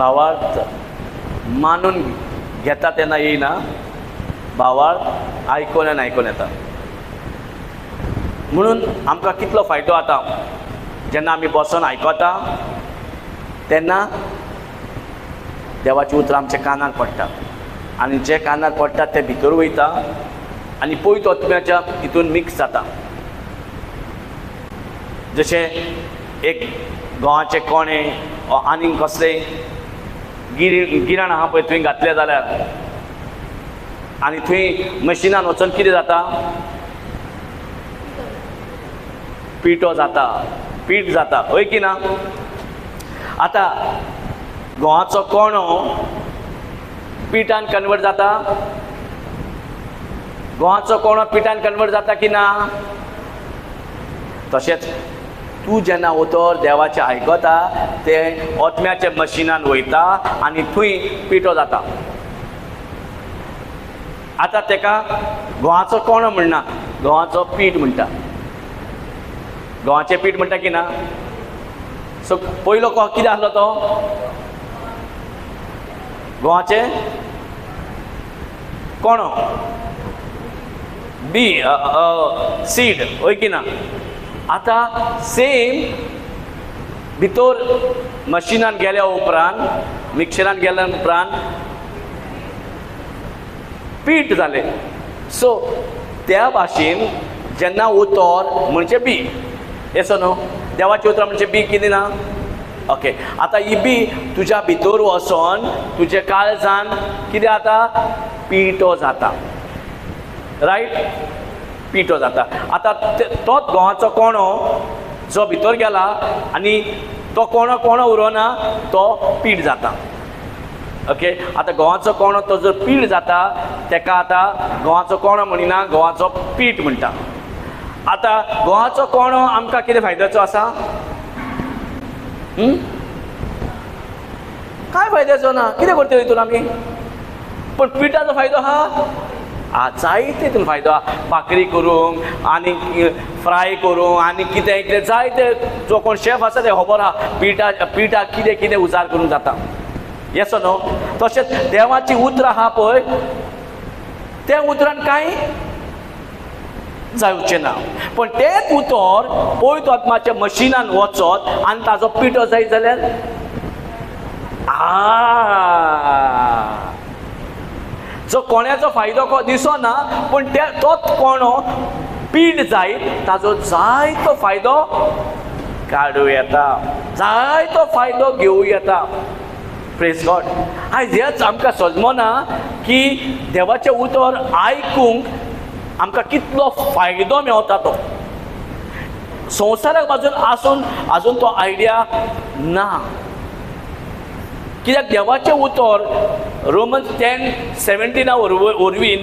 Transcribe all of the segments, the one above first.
भावार्थ मानून घेता तेन्ना येयना, भावार्थ आयकोन आयकोन येता. म्हणून आमकां कितलो फायदो जाता जेन्ना आमी बसून आयकता तेन्ना देवाची उतरां आमच्या कानाक पडटा आनी जे कानाक पडटा ते भितर वयता आनी पयत आत्म्याच्या हितून मिक्स जाता. जशें एक गंवाचे कोणे आनी कसले गिरण आहा पळय थंय घातले जाल्यार आनी थंय मशिनान वचून कितें जाता, पिठो जाता, पीठ जाता, हय की ना. आतां गंवाचो कोणो पिठान कन्वर्ट जाता, गंवाचो कोणो पिठान कन्वर्ट जाता की ना. तशेंच तूं जेन्ना उतर देवाचें आयकता तें ओतम्याच्या मशिनान वयता आनी थंय पिठो जाता. आतां तेका गंवाचो कोणो म्हणना, गंवाचो पीठ म्हणटा, गंवाचें पीठ म्हणटा की ना. सो पयलो कितें आसलो तो गंवाचें कोणो बी सीड, हय की ना. आतां सेम भितर मशिनान गेल्या उपरांत मिक्सरान गेल्या उपरांत पीठ जालें. सो त्या भाशेन जेन्ना उतर म्हणजे बी, येसो न्हू. देवाची उतरां म्हणजे बी कितें ना. ओके. आतां ही बी तुज्या भितर वचोन तुजे काळजान कितें जाता, पिठो जाता, रायट, पिठो जाता. आतां तोच गंवाचो कोणो जो भितर गेला आनी तो कोणो कोणो उरोना तो पीठ जाता. ओके. आतां गंवाचो कोणो तो जर पीठ जाता तेका आतां गंवाचो कोणो म्हणिना, गंवाचो पीठ म्हणटा. आतां गंवाचो कोणो आमकां कितें फायद्याचो आसा, कांय फायद्याचो ना. कितें करता हितून आमी, पूण पिठाचो फायदो आहा, जायते हितून फायदो आहा. भाकरी करूंक आनी फ्राय करूंक आनी कितें कितें जायते, जो कोण शेफ आसा ते खबर आहा पिठाक कितें कितें उजार करूंक जाता. येसो न्हू. तशेंच देवाची उतरां आहा पळय त्या उतरान कांय जावचें ना. पण तेच उतर पयत आत्म्याच्या मशिनान वचत आनी ताजो पिठो जायत जाल्यार जो कोण्याचो फायदो दिसना पूण तोच कोणो पीठ जायत ताजो जायतो फायदो काडूं येता, जायतो फायदो घेवं येता. Praise God. आयज हेच आमकां समजना की देवाचें उतर आयकूंक आमकां कितलो फायदो मेळटा. तो संवसाराक बाजून आसून आजून तो आयडिया ना. कित्याक देवाचें उतर रोमन्स 10:17 वरवीं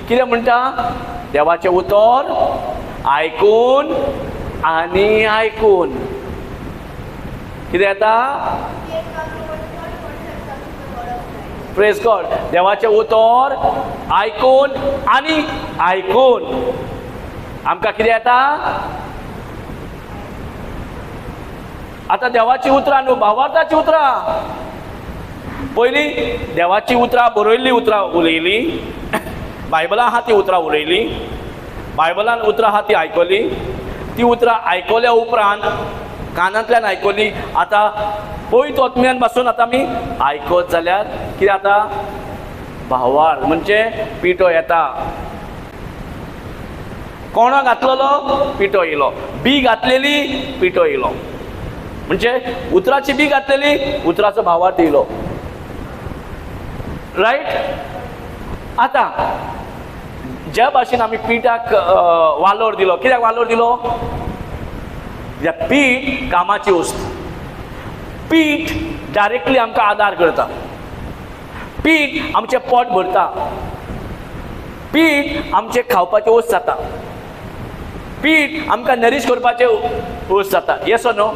कितें म्हणटा, देवाचें उतर आयकून आनी आयकून कितें येता. Praise God. देवाचें उतर आयकून आनी आयकून आमकां कितें येता. आतां देवाची उतरां न्हू, भावार्थाची उतरां. पयलीं देवाची उतरां बरयल्लीं उतरां उलयलीं, बायबलान आहा ती उतरां उलयलीं, बायबलान उतरां आहा ती आयकलीं. ती उतरां आयकल्या उपरांत कानांतल्यान आयकलीं. आतां पयत आत्म्यान पासून आतां आमी आयकत जाल्यार कितें जाता, भावार्थ म्हणजे पिठो येता. कोणो घातलेलो पिठो येयलो, बी घातलेली पिठो येयलो. म्हणजे उतराची बी घातलेली उतराचो भावार्थ येयलो, रायट. आतां ज्या भाशेन आमी पिठाक वालोर दिलो, कित्याक वालोर दिलो, पीठ कामाची वस्त. पीठ डायरेक्टली आमकां आदार करता, पीठ आमचें पोट भरता, पीठ आमचें खावपाचें वस्त जाता, पीठ आमकां नरीश करपाचें वस्त जाता. येस और नो.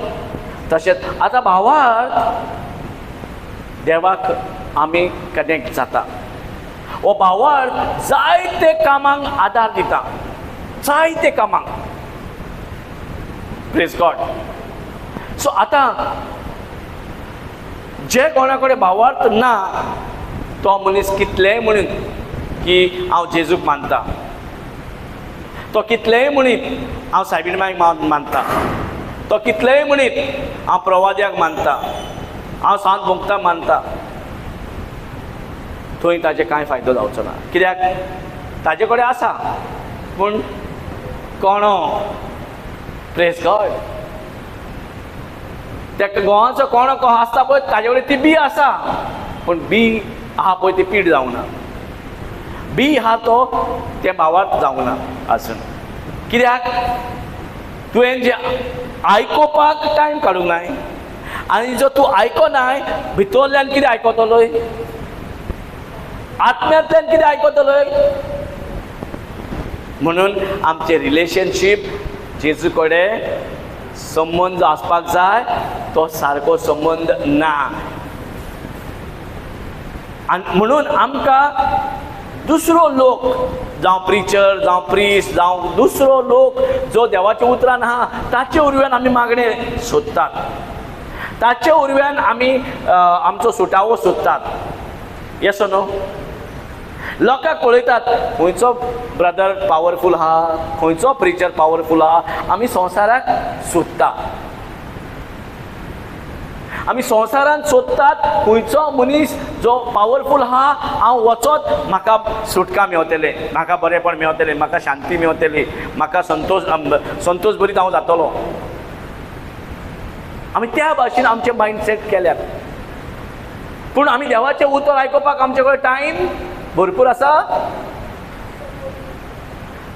तशेंच आतां भावार्थ देवाक आमी कनेक्ट जाता. हो भावार्थ जायते कामांक आदार दिता, जायते कामांक. Praise God. सो आतां जे कोणा कडेन भावार्थ ना तो मनीस कितलेंय म्हणून की हांव जेजूक मानता, तो कितलेंय म्हणीत हांव सायबीण मांयक मानता, तो कितलेंय म्हणीत हांव प्रवाद्याक मानता, हांव सांत भोगता मानता, थंय ताजे कांय फायदो जावचो ना. कित्याक ताजे कडेन आसा पूण कोणो, प्रेज गॉड, त्या घोवाचो कोणो कहो आसता पळय ताजे कडेन ती बी आसा पूण बी आहा पळय ती पीड जावना, बी आहा तो ते भावार्थ जावना आसून. कित्याक तुवें जे आयकोपाक टायम काडूंक जाय, आनी जो तूं आयकोनाय भितरल्यान कितें आयकतलोय, आत्म्यांतल्यान कितें आयकतलोय. म्हणून आमचें रिलेशनशीप जेजू कडेन संबंद आसपाक जाय, तो सारको संबंद ना. आनी म्हणून आमकां दुसरो लोक जावं प्रिचर जावं प्रिस्ट जावं दुसरो लोक जो देवाच्या उतरान आहा ताचे उरव्यान आमी मागणें सोदतात, ताचे उरव्यान आमी आमचो सुटावो सोदतात. येस और नो? लोकांक पळयतात खंयचो ब्रदर पावरफूल आहा, खंयचो प्रिचर पावरफूल आहा, आमी संवसाराक सोदता, आमी संवसारान सोदतात खंयचो मनीस जो पावरफूल आहा, हांव वचत म्हाका सुटका मेवतलें, म्हाका बरेपण मेवतलें, म्हाका शांती मेवतली, म्हाका संतोश भरीत हांव जातलो. आमी त्या भाशेन आमचें मायंडसेट केल्यात. पूण आमी देवाचें उतर आयकोपाक आमचे कडेन टायम भरपूर आसा,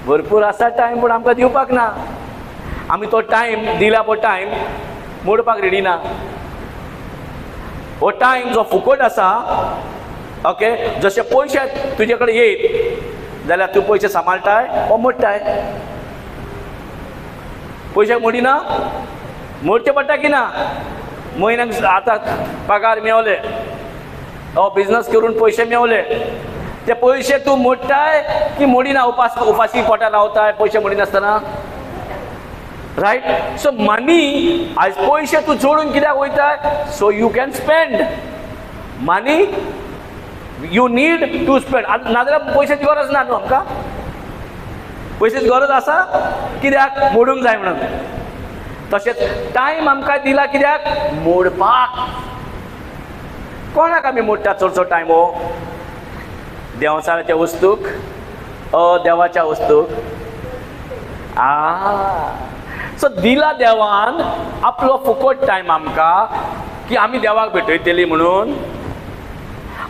भरपूर आसा टायम, पूण आमकां दिवपाक ना. आमी तो टायम दिला पळय टायम मोडपाक रेडी ना. हो टायम जो फुकट आसा, ओके, जशे पयशे तुजे कडेन येयत जाल्यार तूं पयशे सांबाळटाय वो मोडटाय. पयशे मोडिना, मोडचे पडटा की ना. म्हयन्याक आतां पगार मेवले, हो बिजनस करून पयशे मेवले, ते पयशे तूं मोडटाय की मोडिना, उपासी पोटार रावताय पयशे मोडिनासतना, रायट. सो मनी, आज पयशे तूं जोडून कित्याक वयताय, so you can spend money, you need to spend. नाजाल्यार पयशाची गरज ना न्हू आमकां, पयशाची गरज आसा कित्याक मोडूंक जाय म्हणून. तशेंच टायम आमकां दिला कित्याक मोडपाक. कोणाक आमी मोडटा चडसो टायम? हो देवसाच्या वस्तूक, देवाच्या वस्तूक. सो दिला देवान आपलो फुकट टायम आमकां की आमी देवाक भेटयतली म्हणून,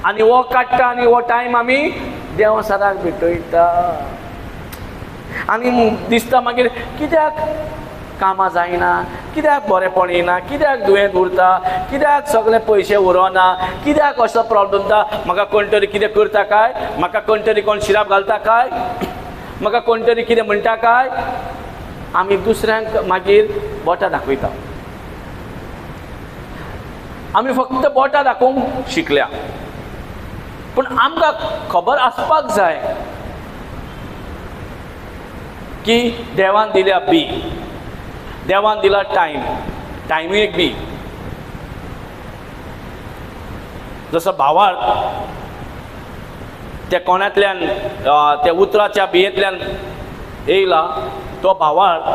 आनी हो काडटा आनी हो टायम आमी देवसाराक भेटयता. आनी दिसता मागीर कित्याक कामां जायना, कित्याक बरेपण येना, कित्याक दुयेंत उरता, कित्याक सगळे पयशे उरोना, कित्याक असो प्रॉब्लेम जाता. म्हाका कोण तरी कितें करता काय, म्हाका कोण तरी कोण शिराप घालता काय, म्हाका कोण तरी कितें म्हणटा काय. आमी दुसऱ्यांक मागीर बोटां दाखयता. आमी फक्त बोटां दाखोवंक शिकल्या, पूण आमकां खबर आसपाक जाय की देवान दिल्या बी, देवान दिला टायम, टायमूय एक बी. जसो भावार्थ त्या कोणांतल्यान त्या उतराच्या बियेंतल्यान येयला, तो भावार्थ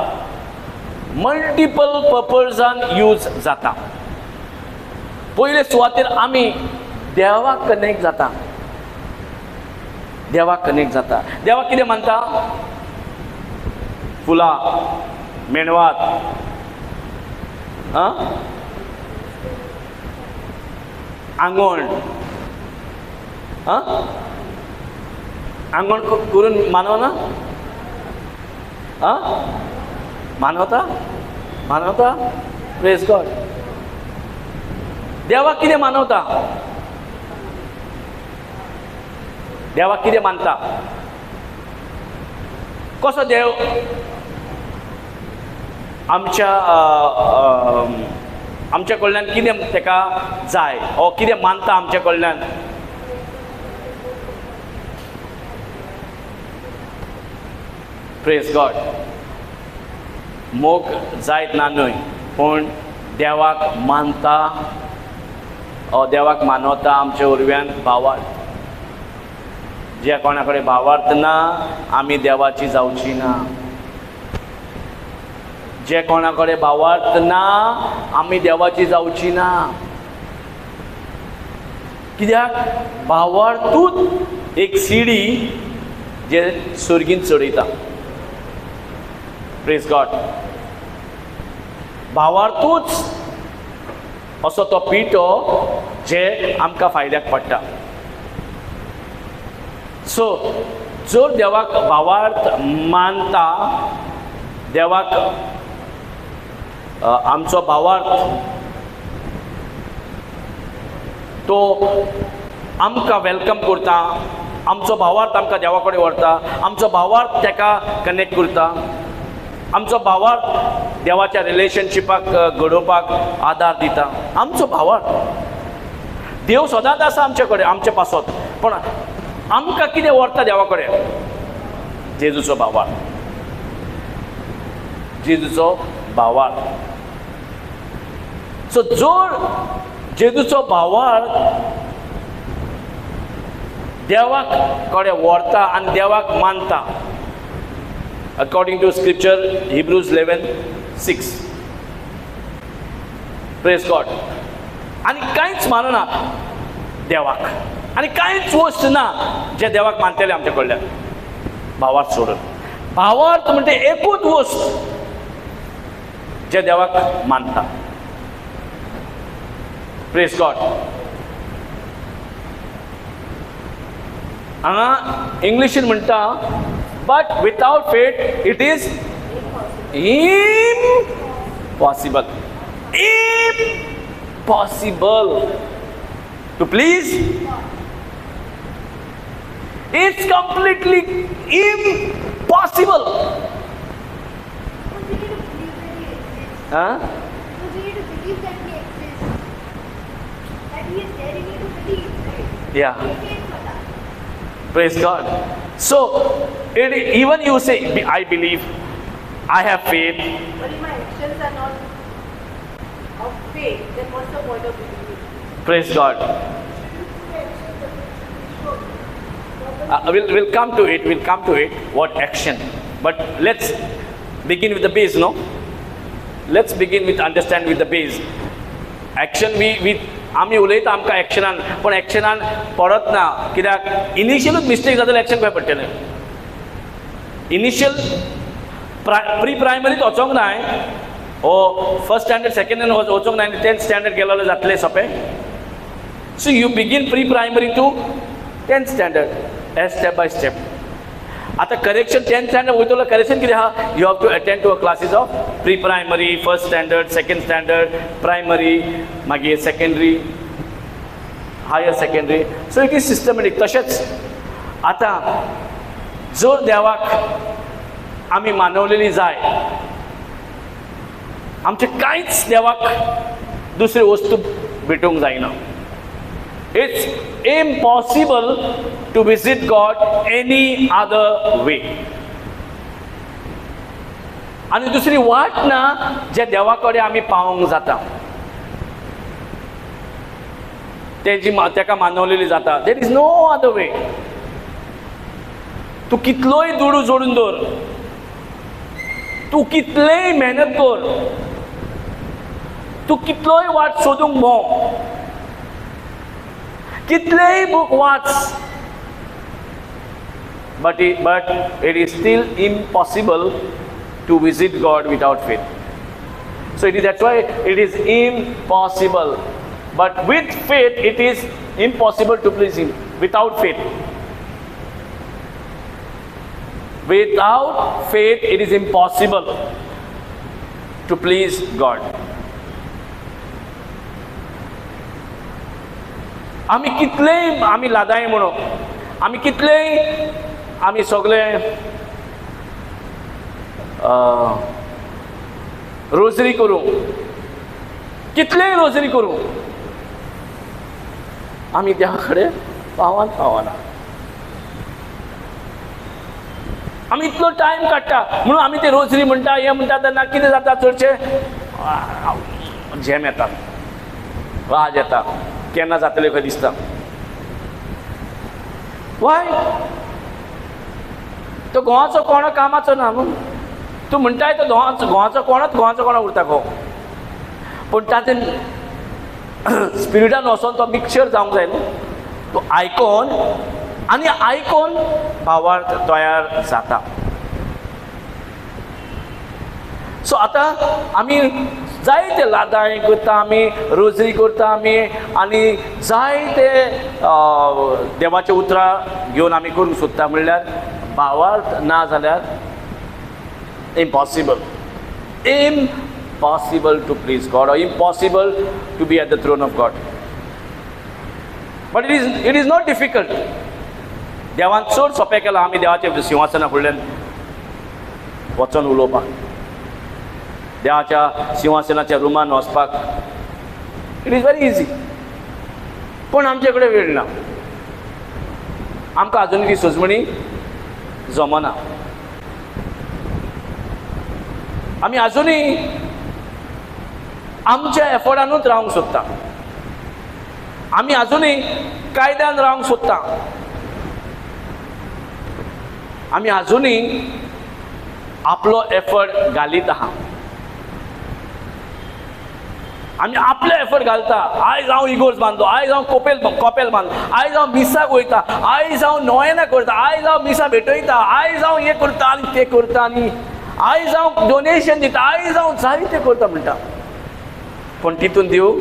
मल्टिपल पर्पजान यूज जाता. पयले सुवातेर आमी देवाक कनेक्ट जाता, देवाक कनेक्ट जाता. देवाक कितें मानता? फुलां, मेणवात, आंगण, आंगण करून मानवना? मानवता, मानवता. Praise God. देवाक कितें मानवता? देवाक कितें मानता? कसो देव आमच्या कडल्यान कितें तेका जाय, हो कितें मानता आमच्या कडल्यान? Praise God. मोग जायत ना न्हय, पूण देवाक मानता, देवाक मानवता आमच्या उरव्यान भावार्थ. ज्या कोणा कडेन भावार्थ ना आमी देवाची जावची ना. जे कोणा कडेन भावार्थ ना आमी देवाची जावची ना. कित्याक भावार्थूच एक सिडी जे सुर्गीन चडयता. Praise God. भावार्थूच असो तो पिठो जे आमकां फायद्याक पडटा. सो जर देवाक भावार्थ मानता, देवाक आमचो भावार्थ तो आमकां वेलकम करता, आमचो भावार्थ आमकां देवा कडेन व्हरता, आमचो भावार्थ ताका कनेक्ट करता, आमचो भावार्थ देवाच्या रिलेशनशिपाक घडोवपाक आदार दिता. आमचो भावार्थ देव सदांच आसा आमचे कडेन, आमचे पासत, पण आमकां कितें व्हरता देवा कडेन? जेजूचो भावार्थ. जेजूचो भावार्थ. सो जर जेजूचो भावार्थ देवाक कडेन व्हरता आनी देवाक मानता, according to scripture Hebrews 11:6. Praise God. आणि कांयच मानना देवाक, आणि कांयच वस्त ना जे देवाक मानतले आमचे कडल्यान भावार्थ सोडून. भावार्थ म्हणजे एकूच वस्त जे देवाक मानता. Praise God. हांगा इंग्लिशीन म्हणटा, but without faith it is impossible. Impossible to please. It's completely impossible. Huh? Yeah. Praise God. So, even you say, I believe, I have faith. But if my actions are not of faith, then what's the point of believing? Praise God. We'll come to it. We'll come to it. What action? But let's begin with the base, no? Let's begin with understand with the base. Action आमी उलयता आमकां एक्शनान, पण एक्शनान पडत ना. कित्याक इनिशियलूच mistake जाल्यार action खंय पडटलें? इनिशियल प्री प्रायमरीत वचोंक जाय, ओ फर्स्ट स्टँडर्ड सेकंडान वचोंक जाय, 10th स्टँडर्ड गेलो जातलें सोंपें. So you begin pre primary to 10th standard as step by step. आतां करेक्शन 10th स्टँडर्ड वयतलो करेक्शन कितें आहा? You have to attend to classes of pre primary, first standard, second standard, primary, मागीर secondary, higher secondary. So it is systematic. तशेंच आतां जर देवाक आमी मानवलेली जाय, आमचें कांयच देवाक दुसरी वस्तू भेटूंक जायना. It's impossible to visit God any other way. आणि दुसरी वाट ना जे देवा कडेन आमी पावोंक जाता, तेका मानवलेली जाता. There is no other way. तूं कितलोय दुडू जोडून दवर, तूं कितलेय मेहनत कर, तूं कितलोय वाट सोदूंक भोंव, कितलेय book watch, but it is still impossible to visit God without faith. So that's why it is impossible. But with faith it is impossible to please Him. Without faith. Without faith it is impossible to please God. आमी कितलेय आमी लादाय म्हणू, आमी कितलेय आमी सगळे rosary करूं, कितलेय रोजरी करूं, आमी देवा कडेन पावना. आमी इतलो टायम काडटा म्हणून आमी ते रोजरी म्हणटा, हें म्हणटा, तेन्ना कितें जाता? चडशे झेम येता, वाज येता, केन्ना जातलें खंय दिसता. वाय तो घोवाचो कोणो कामाचो ना न्हू. तूं म्हणटाय तो घोवाचो कोणा उरता गो. पूण तातूंत स्पिरिटान वचोन तो मिक्सचर जावंक जाय न्हू. तो आयकोन आनी आयकोन भावार्थ तयार जाता. सो आतां आमी जायते लादाय करता, आमी रोजरी करता आमी, आनी जायते देवाचे उतरां घेवन आमी करूंक सोदता. म्हणल्यार भावार्थ ना जाल्यार impossible to please God, or impossible to be at the throne of God. But it is not difficult. देवान चड सोंपें केलां आमी देवाच्या सिंहासना फुडल्यान वचोन उलोवपाक, देवाच्या सिंहासनाच्या रुमान वचपाक. It is very easy. पूण आमचे कडेन वेळ ना. आमकां आजुनूय ती सोजमणी जमना. आमी आजुनूय आमच्या एफर्टानूच रावंक सोदता. आमी आजुनूय कायद्यान रावंक सोदता. आमी आजुनूय आपलो एफर्ट घालीत आहा. आमी आपले एफर्ट घालता. आयज हांव इगोर्ज बांदलो, आयज हांव कोपेल बांदलो, आयज हांव मिसाक वयता, आयज हांव नोयना करता, आयज हांव मिसा भेटयता, आयज हांव हें करता आनी तें करता, आनी आयज हांव डोनेशन दिता, आयज हांव जायतें करता म्हणटा. पूण तितून देव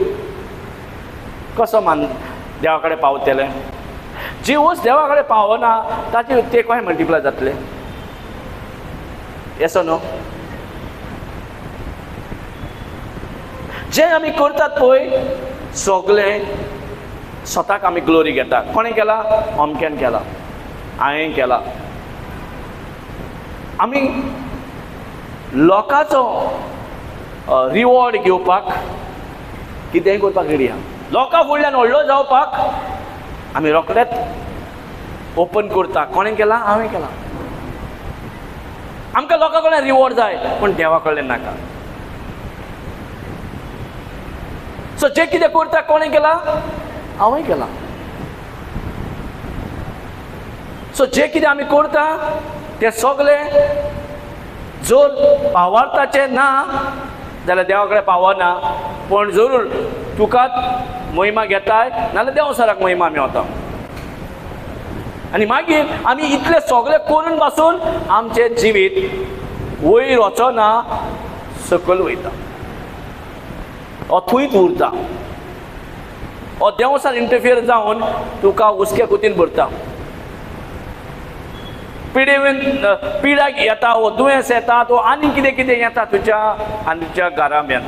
कसो देवा कडेन पावतले? जी वस्त देवा कडेन पावना ताचे ते कशें मल्टिप्लाय जातले? Yes no? जे आमी करतात पळय सगळें स्वताक आमी ग्लोरी घेता. कोणें केला? अमक्यान केला, हांवें केला. आमी लोकांचो रिवॉर्ड घेवपाक कितेंय करपाक रेडी आहा. लोकां फुडल्यान व्हडलो जावपाक आमी रोखडेंच ओपन करता. कोणें केला? हांवें केला. आमकां लोकां कडल्यान रिवॉर्ड जाय, पूण देवा कडल्यान नाका. सो जे कितें करता कोणें केला? हांवें केला. सो जे कितें आमी करता तें सगळें जर भावार्थाचें ना जाल्यार देवा कडेन पावना. पूण जरूर तुकाच महिमा घेताय नाल्यार देवसराक महिमा मेवता. आनी मागीर आमी इतलें सगळें करून पासून आमचें जिवीत वयर वचना, सकयल वयता, थंयच उरता. देवसार इंटरफियर जावन तुका हुस्के कुतीन भरता. पिड्याक येता, वो दुयेंस येता, तो आनी कितें कितें येता तुज्या आनी तुज्या घराब्यान.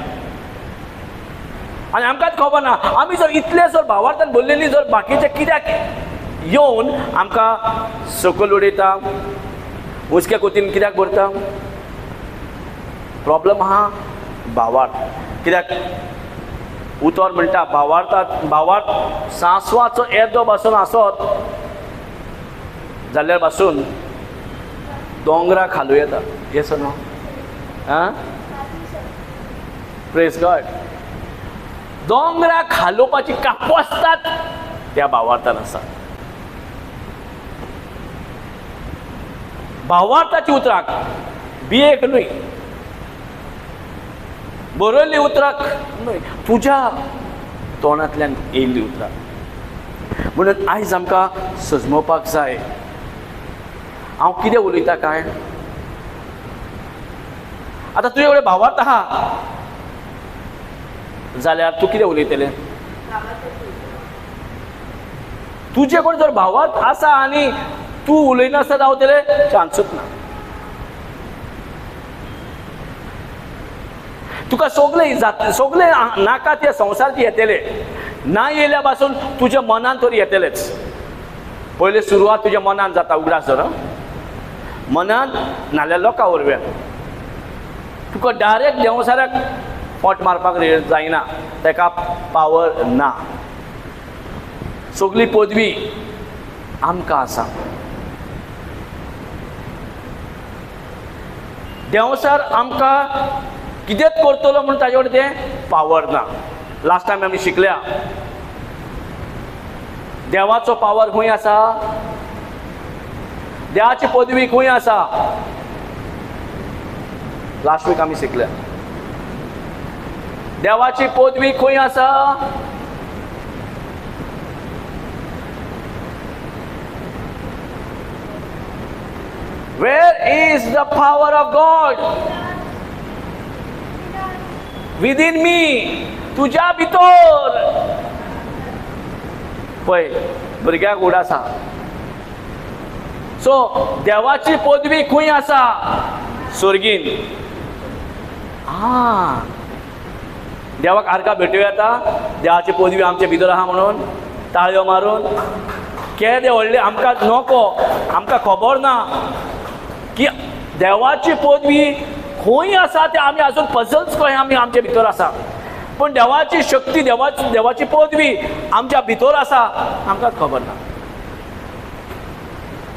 आनी आमकांच खबर ना. आमी जर इतले जर भावार्थान भरलेली जर बाकीचे कित्याक येवन आमकां सकयल उडयता, हुस्के कुतीन कित्याक भरता? प्रॉब्लम आहा भावार्थ. कित्याक उतर म्हणटा भावार्थ सांसवाचो येदो पासून आसत जाल्यार पासून दोंगरा खालू येता. येस न्हू? Praise God. दोंगरा खालोवपाची कापोसतात त्या भावार्थान आसा. भावार्थाची उतराक बियेक न्हय, बरयल्ली उतराक न्हय, तुज्या तोंडांतल्यान येयल्ली उतराक. म्हणून आयज आमकां सजमोवपाक जाय हांव कितें उलयता काय. आतां तुजे कडेन भावार्थ आहा जाल्यार तूं कितें उलयतलें? तुजे कडेन जर भावार्थ आसा आनी तूं उलयनासतना रावतलें, चान्सूच ना. तुका सगळे नाका ते संवसाराचे येतले. ना येयल्या पासून तुज्या मनान तरी येतलेच. पयले सुरवात तुज्या मनान जाता. उगडास जर मनान नाल्यार लोकां वरव्यान. तुका डायरेक्ट देवसाराक पोट मारपाक जायना, ताका पावर ना. सगळी पदवी आमकां आसा. देवसार आमकां कितेंच करतलो म्हणून ताजे कडेन तें पावर ना. लास्ट टायम आमी शिकल्या देवाचो पावर खंय आसा? देवाची पदवी खंय आसा? लास्ट वीक आमी शिकल्या देवाची पदवी खंय आसा? Where is the power of God? Within me. तुझ्या भितर. पळय भुरग्याक उड आसा. सो देवाची पदवी खंय आसा? स्वर्गीन. देवाक आर्का भेटूं येता. देवाची पदवी आमच्या भितर आहा म्हणून ताळयो मारून. केदे व्हडले आमकां नको, आमकां खबर ना की देवाची पदवी खंय आसा ते आमी आजून पजल्स कशें आमी आमच्या भितर आसा. पण देवाची शक्ती, देवाची पदवी आमच्या भितर आसा आमकां खबर ना.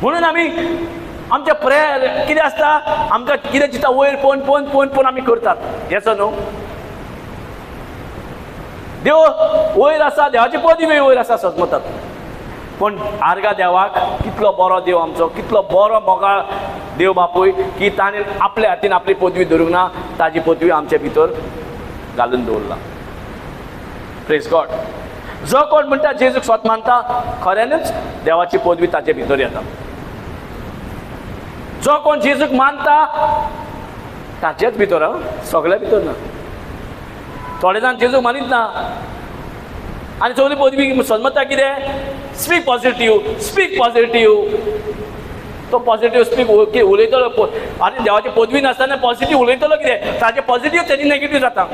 म्हणून आमी आमचे प्रेयर कितें आसता, आमकां कितें चिंता वयर पळोवन आमी करतात. येस न्हू? देव वयर आसा, देवाची पदवी वयर आसा समजतात. पण आर्गा देवाक कितलो बरो देव आमचो, कितलो बरो मोगाळ देव बापूय की ताणें आपल्या हातीन आपली पदवी धरूंक ना, ताजी पदवी आमच्या भितर घालून दवरला. Praise God. जो कोण म्हणटा जेजूक स्वत मानता, खऱ्यानूच देवाची पदवी ताचे भितर येता. जो कोण जेजूक मानता ताचेच भितर, सगळ्या भितर ना. थोडे जाण जेजूक मानीत ना आनी सगळी पदवी समजता कितें? Speak positive. तो पॉझिटिव्ह स्पीक उलयतलो. आनी देवाची पदवी नासतना पॉझिटिव्ह उलयतलो कितें? ताजें पॉझिटिव्ह तेजी नेगेटिव्ह जाता.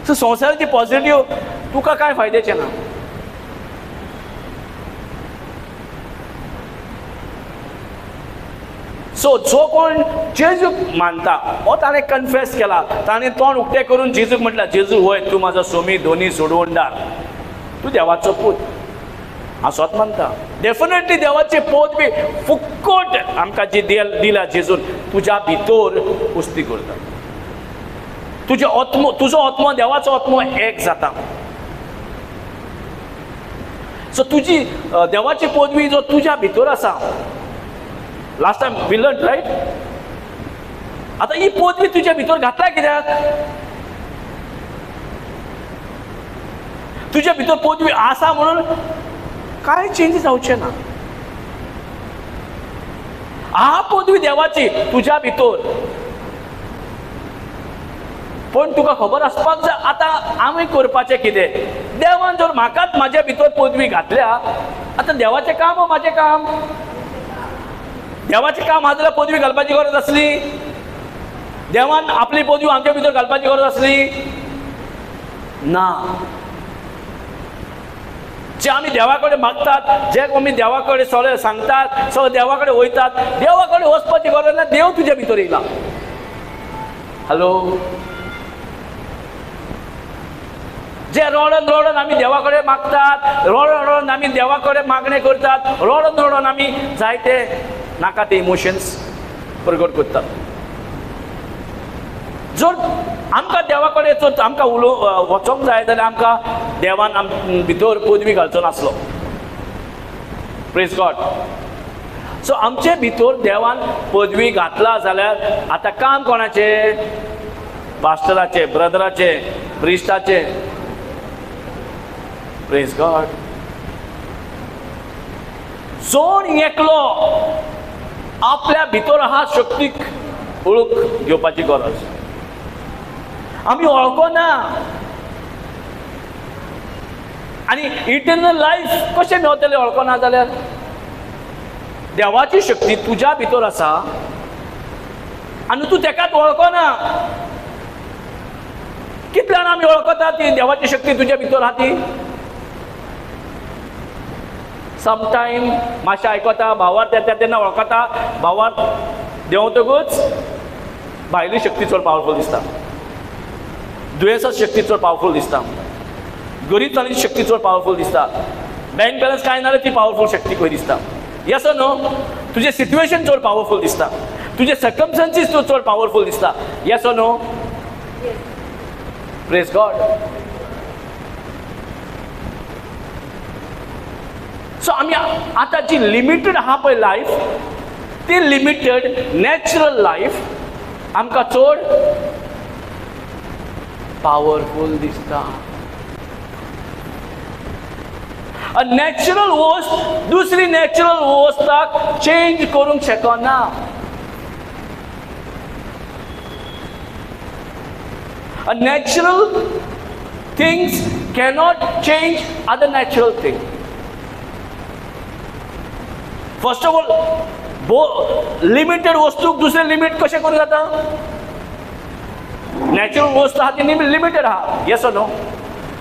सो संवसाराची पॉझिटिव्ह तुका कांय फायद्याचें ना. सो जो कोण जेजूक मानता, हो ताणें कन्फेस केला, ताणें तोंड उक्तें करून जेजूक म्हटलां, जेजू होय तूं म्हाजो सोमी दोनी सोडवणदार, तूं देवाचो पूत. हांव स्वत मानता. डेफिनेटली देवाची पदवी फुक्कट आमकां जी दिला जेजून, तुज्या भितर उस्ती करता. तुजो आत्मो देवाचो आत्मो एक जाता. सो तुजी देवाची पदवी जो तुज्या भितर आसा, last time we learn right. आतां ही पदवी तुज्या भितर घातला कित्याक? तुज्या भितर पदवी आसा म्हणून कांय चेंज जावचें ना. आहा पदवी देवाची तुज्या भितर. पण तुका खबर आसपाक जाय आतां आमी करपाचें कितें. देवान जर म्हाकाच म्हाज्या भितर पदवी घातल्या, आतां देवाचें काम हो म्हाजें काम? देवाचें काम आहा जाल्यार पदवी घालपाची गरज आसली? देवान आपली पदवी आमच्या भितर घालपाची गरज आसली ना. जे आमी देवा कडेन मागतात, जे आमी देवा कडेन सगळें सांगतात, सगळें देवा कडेन वयतात, देवा कडेन वचपाची गरज ना. देव तुज्या भितर येयला. हॅलो. जे रडून आमी देवा कडेन मागतात, रडून आमी देवा कडेन मागणें करतात, रडून आमी जायते नाका ते इमोशन्स प्रगट करतात. जर आमकां देवा कडेन जर आमकां वचोंक जाय जाल्यार आमकां देवान भितर पदवी घालचो नासलो. Praise God. सो आमचे भितर देवान पदवी घातला जाल्यार आतां काम कोणाचें? पास्टराचें, ब्रदराचें, प्रिस्टाचें. Praise God. जोण एकलो आपल्या भितर आहा शक्तीक ओळख घेवपाची गरज. आमी वळखना आनी इटर्नल लायफ कशें मेळटलें वळखना जाल्यार? देवाची शक्ती तुज्या भितर आसा आनी तूं तेकाच वळखना. कितल्यान आमी वळखता ती देवाची शक्ती तुज्या भितर आहा ती? समटायम मातशें आयकता, भावार्थ येता तेन्ना वळखता. भावार्थ देंवतकूच भायली शक्ती चड पावरफूल दिसता, दुयेंसाची शक्ती चड पावरफूल दिसता, गरीब जाल्ली शक्ती चड पावरफूल दिसता, बँक बॅलन्स कांय नाल्यार ती पावरफूल शक्ती खंय दिसता. येस और नो? तुजें सिट्युएशन चड पावरफूल दिसता, तुजे सर्कमस्टन्सीस चड पावरफूल दिसता. येस और नो? Praise God. सो आमी आतां जी लिमिटेड आहा पळय लायफ, ती लिमिटेड नॅचरल लायफ आमकां चड पावरफुल दिसता. अ नॅचरल वस्त दुसरी नॅचरल वस्ताक चेंज करूंक शकना. A natural things cannot change other natural things. First of all, limited वस्तूक दुसरे लिमिट कशें करूं जाता? नॅचरल वस्त आहा ती लिमिटेड आहा. येस और नो?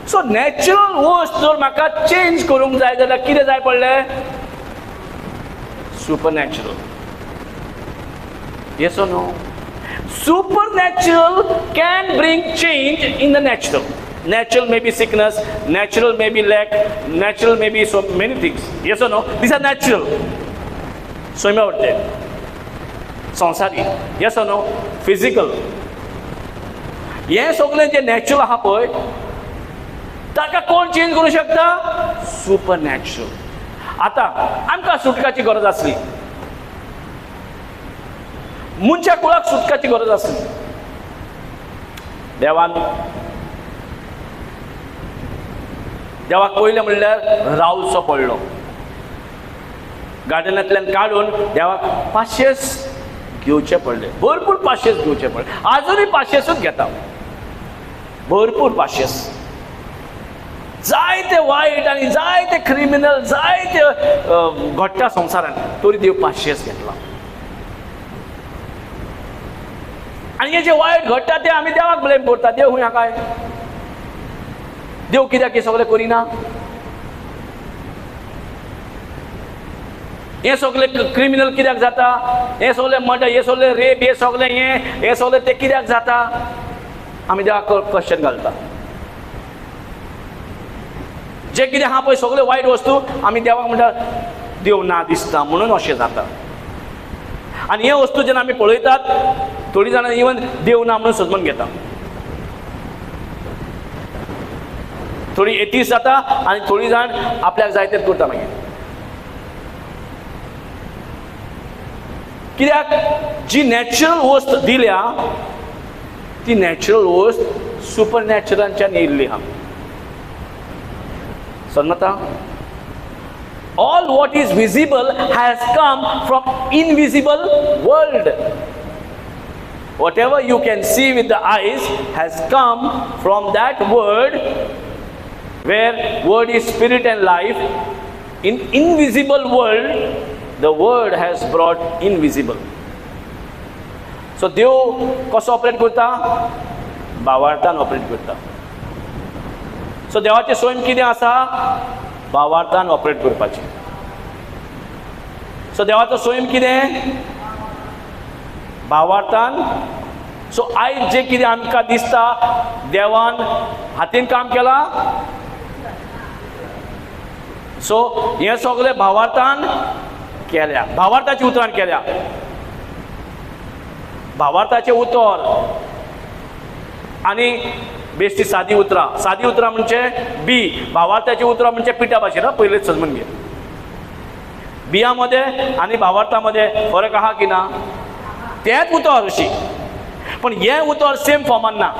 सो नॅचरल वस्त जर म्हाका चेंज करूंक जाय जाल्यार कितें जाय पडलें? Super natural. येस और no? Supernatural can bring change in the natural. Natural may be sickness, natural may be lack, natural may be so many things. Yes or no? These are natural. So me आवडते. संसारी. Yes or no? Physical. हे सगळे जे natural आहा पळय ताका कोण change करू शकता? Super natural. आता आमकां सुटकाची गरज आसली, मुनच्या कुळाक सुटकाची गरज आसली. देवाक पयलें म्हणल्यार रावचो पडलो. गार्डनांतल्यान काडून देवाक पाशेस घेवचे पडले, भरपूर पाशेस घेवचे पडले. आजुनूय पाशेसूच घेता, भरपूर पाशेस. जायते वायट आनी जायते क्रिमिनल जायते घडटा संवसारान, तरी देव पाशेस घेतला. आनी हे जे वायट घडटा ते आमी देवाक ब्लेम करता. देव खूंय काय? देव कित्याक हे सगळें करिना? हे सगळे क्रिमिनल कित्याक जाता? हे सगळे मर्डर, हे सगळे रेप, हे सगळे हे सगळे ते कित्याक जाता? आमी देवाक क्वेश्चन घालता. जे कितें आहा पळय सगळे वायट वस्तू आमी देवाक म्हणटा देव ना दिसता म्हणून अशें जाता. आनी हे वस्तू जेन्ना आमी पळयतात थोडी जाणां इवन देव ना म्हणून समजून घेता. थोडी एथीस्ट जाता आनी थोडी जाण आपल्याक जाय तें करता. मागीर कित्याक जी नॅचरल वस्त दिल्या ती नॅचरल वस्त सुपर नॅचरलांच्यान येयल्ली आहा. समजता? All what is visible has come from invisible world. Whatever you can see with the eyes has come from that word, where word is spirit and life. In invisible world, the word has brought invisible. So देव कसो operate करता? भावार्थान operate करता. सो देवाचे स्वयं कितें आसा? भावार्थान operate करपाचें. सो देवाचो स्वयं कितें? भावार्थान. सो आयज जे कितें आमकां दिसता देवान हातीन काम केलां, सो हें सगळें भावार्थान केल्या, भावार्थाच्या उतरान केल्या. भावार्थाचें उतर आनी बेश्टी सादी उतरां. सादी उतरां म्हणजे बी, भावार्थाची उतरां म्हणजे पिठा भाशेन. पयलेच समजून घे. बिया मध्ये आनी भावार्था मध्ये फरक आहा की ना? तेच उतर अशी, पण हे उतर सेम फॉर्मान ना.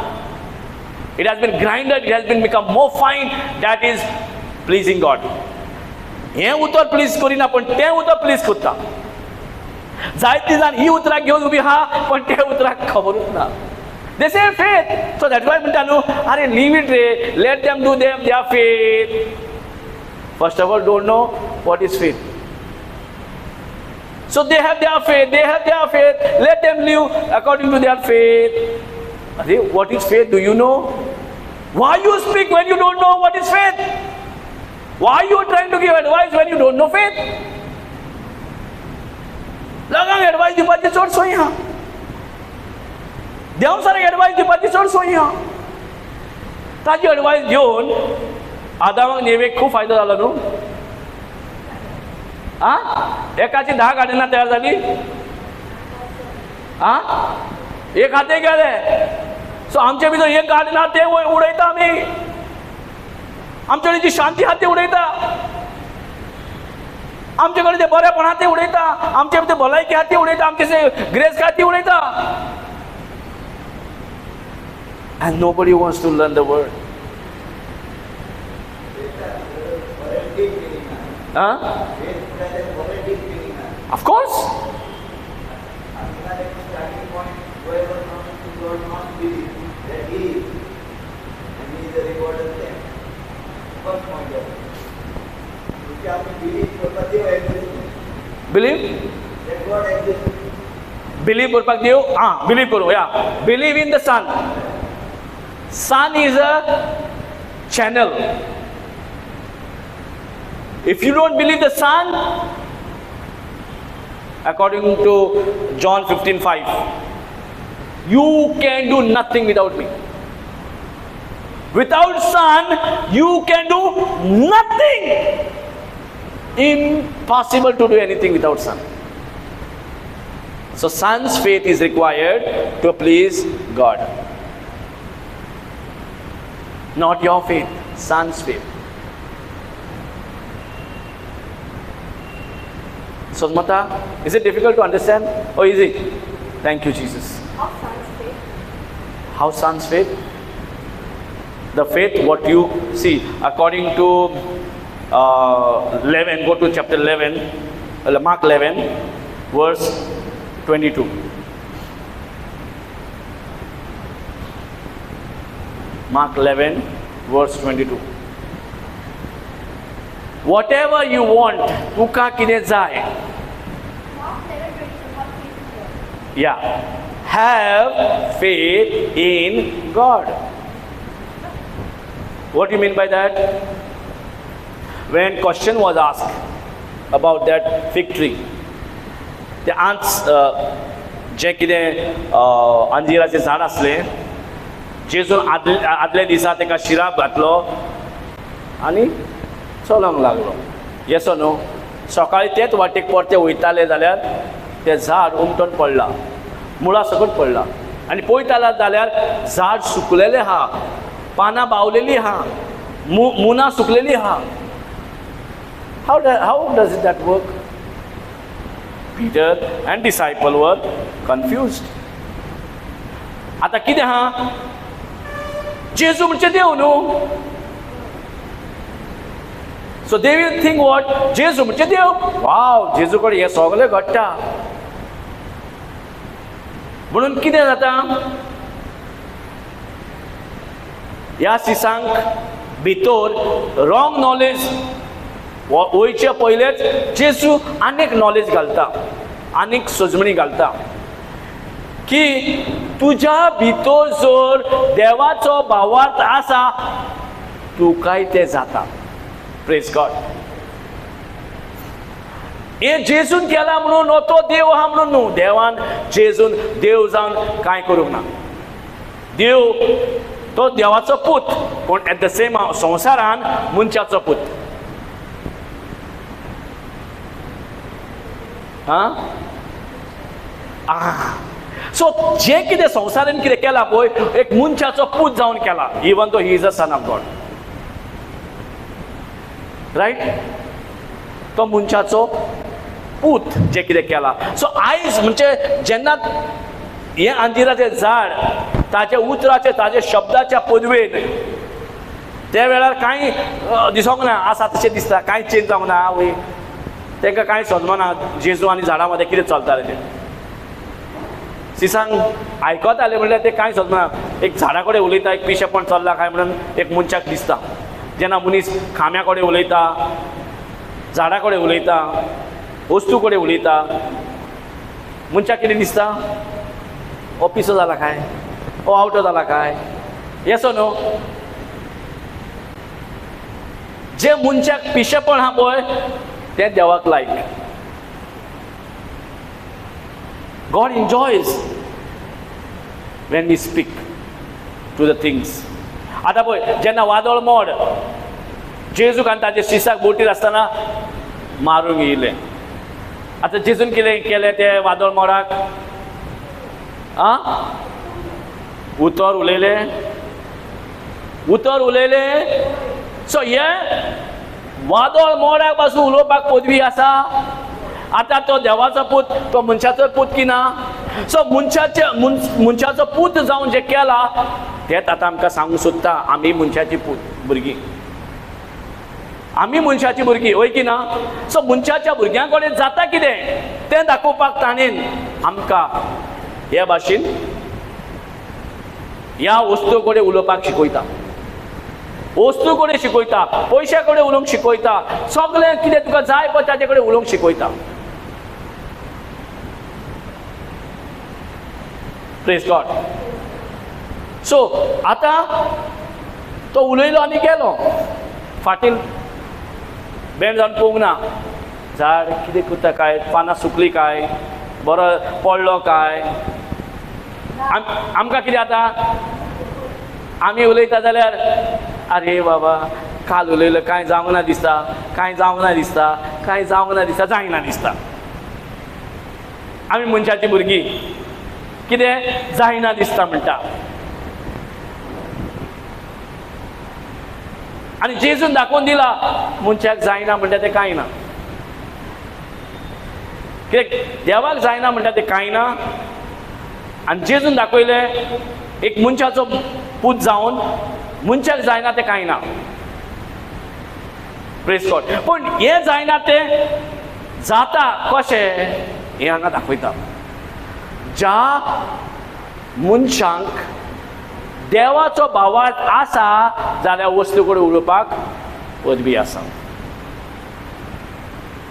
It has been grinded, it has been become more fine. That is pleasing God. हे उतर प्लीज करिना पण ते उतर प्लीज करता. जायती जाण ही उतरां घेवन उबी आहा पण ते उतराक खबरूच ना. They say faith. So that's why म्हणटा न्हू, अरे leave it रे, let them do their faith. First of all, don't know what is faith. So they have their faith, let them live according to their faith. Are what is faith? Do you know? Why you speak when you don't know what is faith? Why you trying to give advice when you don't know faith? Lagang advice दिवपाची चड सोय आहा. देव सारकी advice दिवपाची चड सोय आहा. ताजी advice घेवन आदामाक नेवेक खूब फायदो जालो न्हू. एकाची 10 गार्डनां तयार जाली. एक हाते गेले. सो आमचे भितर एक गार्डन आहा ते उडयता आमी. आमचे जी शांती आहा ती उडयता. आमचे कडेन ते बरेपणा ती उडयता, आमचे भितर भलायकी आहा ती उडयता, आमचे ग्रेस आहा ती उडयता. And nobody wants to learn the word. Huh? Of course. Believe? Believe करपाक दिव. Believe करू. Yeah. Believe in the Son. Son is a channel. If you don't believe the Son, according to John 15:5, you can do nothing without me. Without Son, you can do nothing. Impossible to do anything without Son. So Son's faith is required to please God. Not your faith, Son's faith. So Mata, is it difficult to understand or easy? Thank you, Jesus. How Son's faith? How Son's faith? The faith what you see according to 11, go to chapter 11, Mark 11, verse 22. Mark 11, verse 22. Whatever you want, tuka kine jai. Mark 11:22. What faith is there? Yeah. Have faith in God. What do you mean by that? When question was asked about that fig tree, the answer, जे कितें अंजिराचे झाड आसले, जेजून आदले दिसा तेका शिराप घातलो आनी चलोंक लागलो. येस और नो? सकाळी तेच वाटेक परते वयताले जाल्यार तें झाड उमटून पडलां, मुळा सकट पडलां आनी पळयताले जाल्यार झाड सुकलेलें आहा, पानां बावलेलीं आहा, मुनां सुकलेलीं आहा. How does that work? Peter and disciple were confused. आता कितें आहा? जेजू म्हणजे देव न्हू. So they will think what? जेजू म्हणजे देव. वाव, जेजू कडेन हें सगळें घडटा. म्हणून कितें जाता? ह्या सिसांक भितर रॉंग नॉलेज वयचे पयलेच जेजू आनीक नॉलेज घालता, आनीक सजमणी घालता की तुज्या भितर जर देवाचो भावार्थ आसा तुकाय तें जाता. Praise God. हे जेजून केला म्हणून तो देव आहा म्हणून न्हू. देवान जेजून देव जावन कांय करूंक ना. देव तो देवाचो पूत, पूण एट द सेम संवसारान मनशाचो पूत. सो जे कितें संवसारान कितें केला पळय, एक मनशाचो पूत जावन केला, even though he is a son of God. Right? तो मनशाचो पूत जे कितें केला. सो आयज म्हणजे जेन्ना हें अंजिराचें झाड ताचे उतराचे, ताचे शब्दाच्या पदवेन त्या वेळार कांय दिसोंक ना, आसा तशें दिसता, कांय चेंज जावंक ना. आवय तांकां कांय समजना जेजू आनी झाडां मदें कितें चलतालें तें. सिसांक आयकताले म्हणल्यार ते कांय समजना. एक झाडा कडेन उलयता, एक पिशेपण चल्ला काय म्हणून एक मनशाक दिसता. जेन्ना मनीस खांब्या कडेन उलयता, झाडा कडेन उलयता, वस्तू कडेन उलयता, मनशाक कितें दिसता? हो पिसो जाला काय, हो आवटो जाला काय. येस और नो? जे मनशाक पिशेपण आहा पळय तें देवाक लायक. God enjoys when we speak to the things. आता पळय जेन्ना वादळ मोड जेजूक आनी ताचे शिसाक बोटीर आसतना मारूंक येयलें. आतां जेजून कितें केलें ते वादळ मोडाक? उतर उलयलें. सो हे वादळ मोड्याक पासून उलोवपाक पदवी आसा. आतां तो देवाचो पूत तो मनशाचो पूत की ना. सो मनशाचो पूत जावन जे केला तेच आतां आमकां सांगूंक सोदता. आमी मनशाची भुरगीं, आमी मनशाची भुरगीं, वय की ना. सो मनशाच्या भुरग्यां कडेन जाता कितें तें दाखोवपाक ताणें आमकां हे भाशेन ह्या वस्तू कडेन उलोवपाक शिकयता. वस्तू कडेन शिकयता, पयशा कडेन उलोवंक शिकयता, सगळें कितें तुका जाय पळय ताचे कडेन उलोवंक शिकयता. Praise God. सो आतां तो उलयलो आनी गेलो. फाटीं बेंड जावन पळोवंक ना. झाड कितें करता काय, पानां सुकलीं काय, बरो पडलो काय. आमकां कितें जाता, आमी उलयता जाल्यार आरे बाबा काल उलयलो कांय जावंक ना दिसता, कांय जावंक ना दिसता, कांय जावंक ना दिसता, जायना दिसता. आमी मनशाची भुरगीं कितें जायना दिसता म्हणटा. आनी जेजून दाखोवन दिला मनशाक जायना म्हणटा तें कांय ना. कित्याक देवाक जायना म्हणटा तें कांय ना. आनी जेजून दाखयलें एक मनशाचो पूत जावन मनशाक जायना तें कांय ना. Praise God. पूण हें जायना तें जाता कशें हें हांगा दाखयता. ज्या मनशांक देवाचो भावार्थ आसा जाल्यार वस्तू कडेन उलोवपाक पदवी आसा.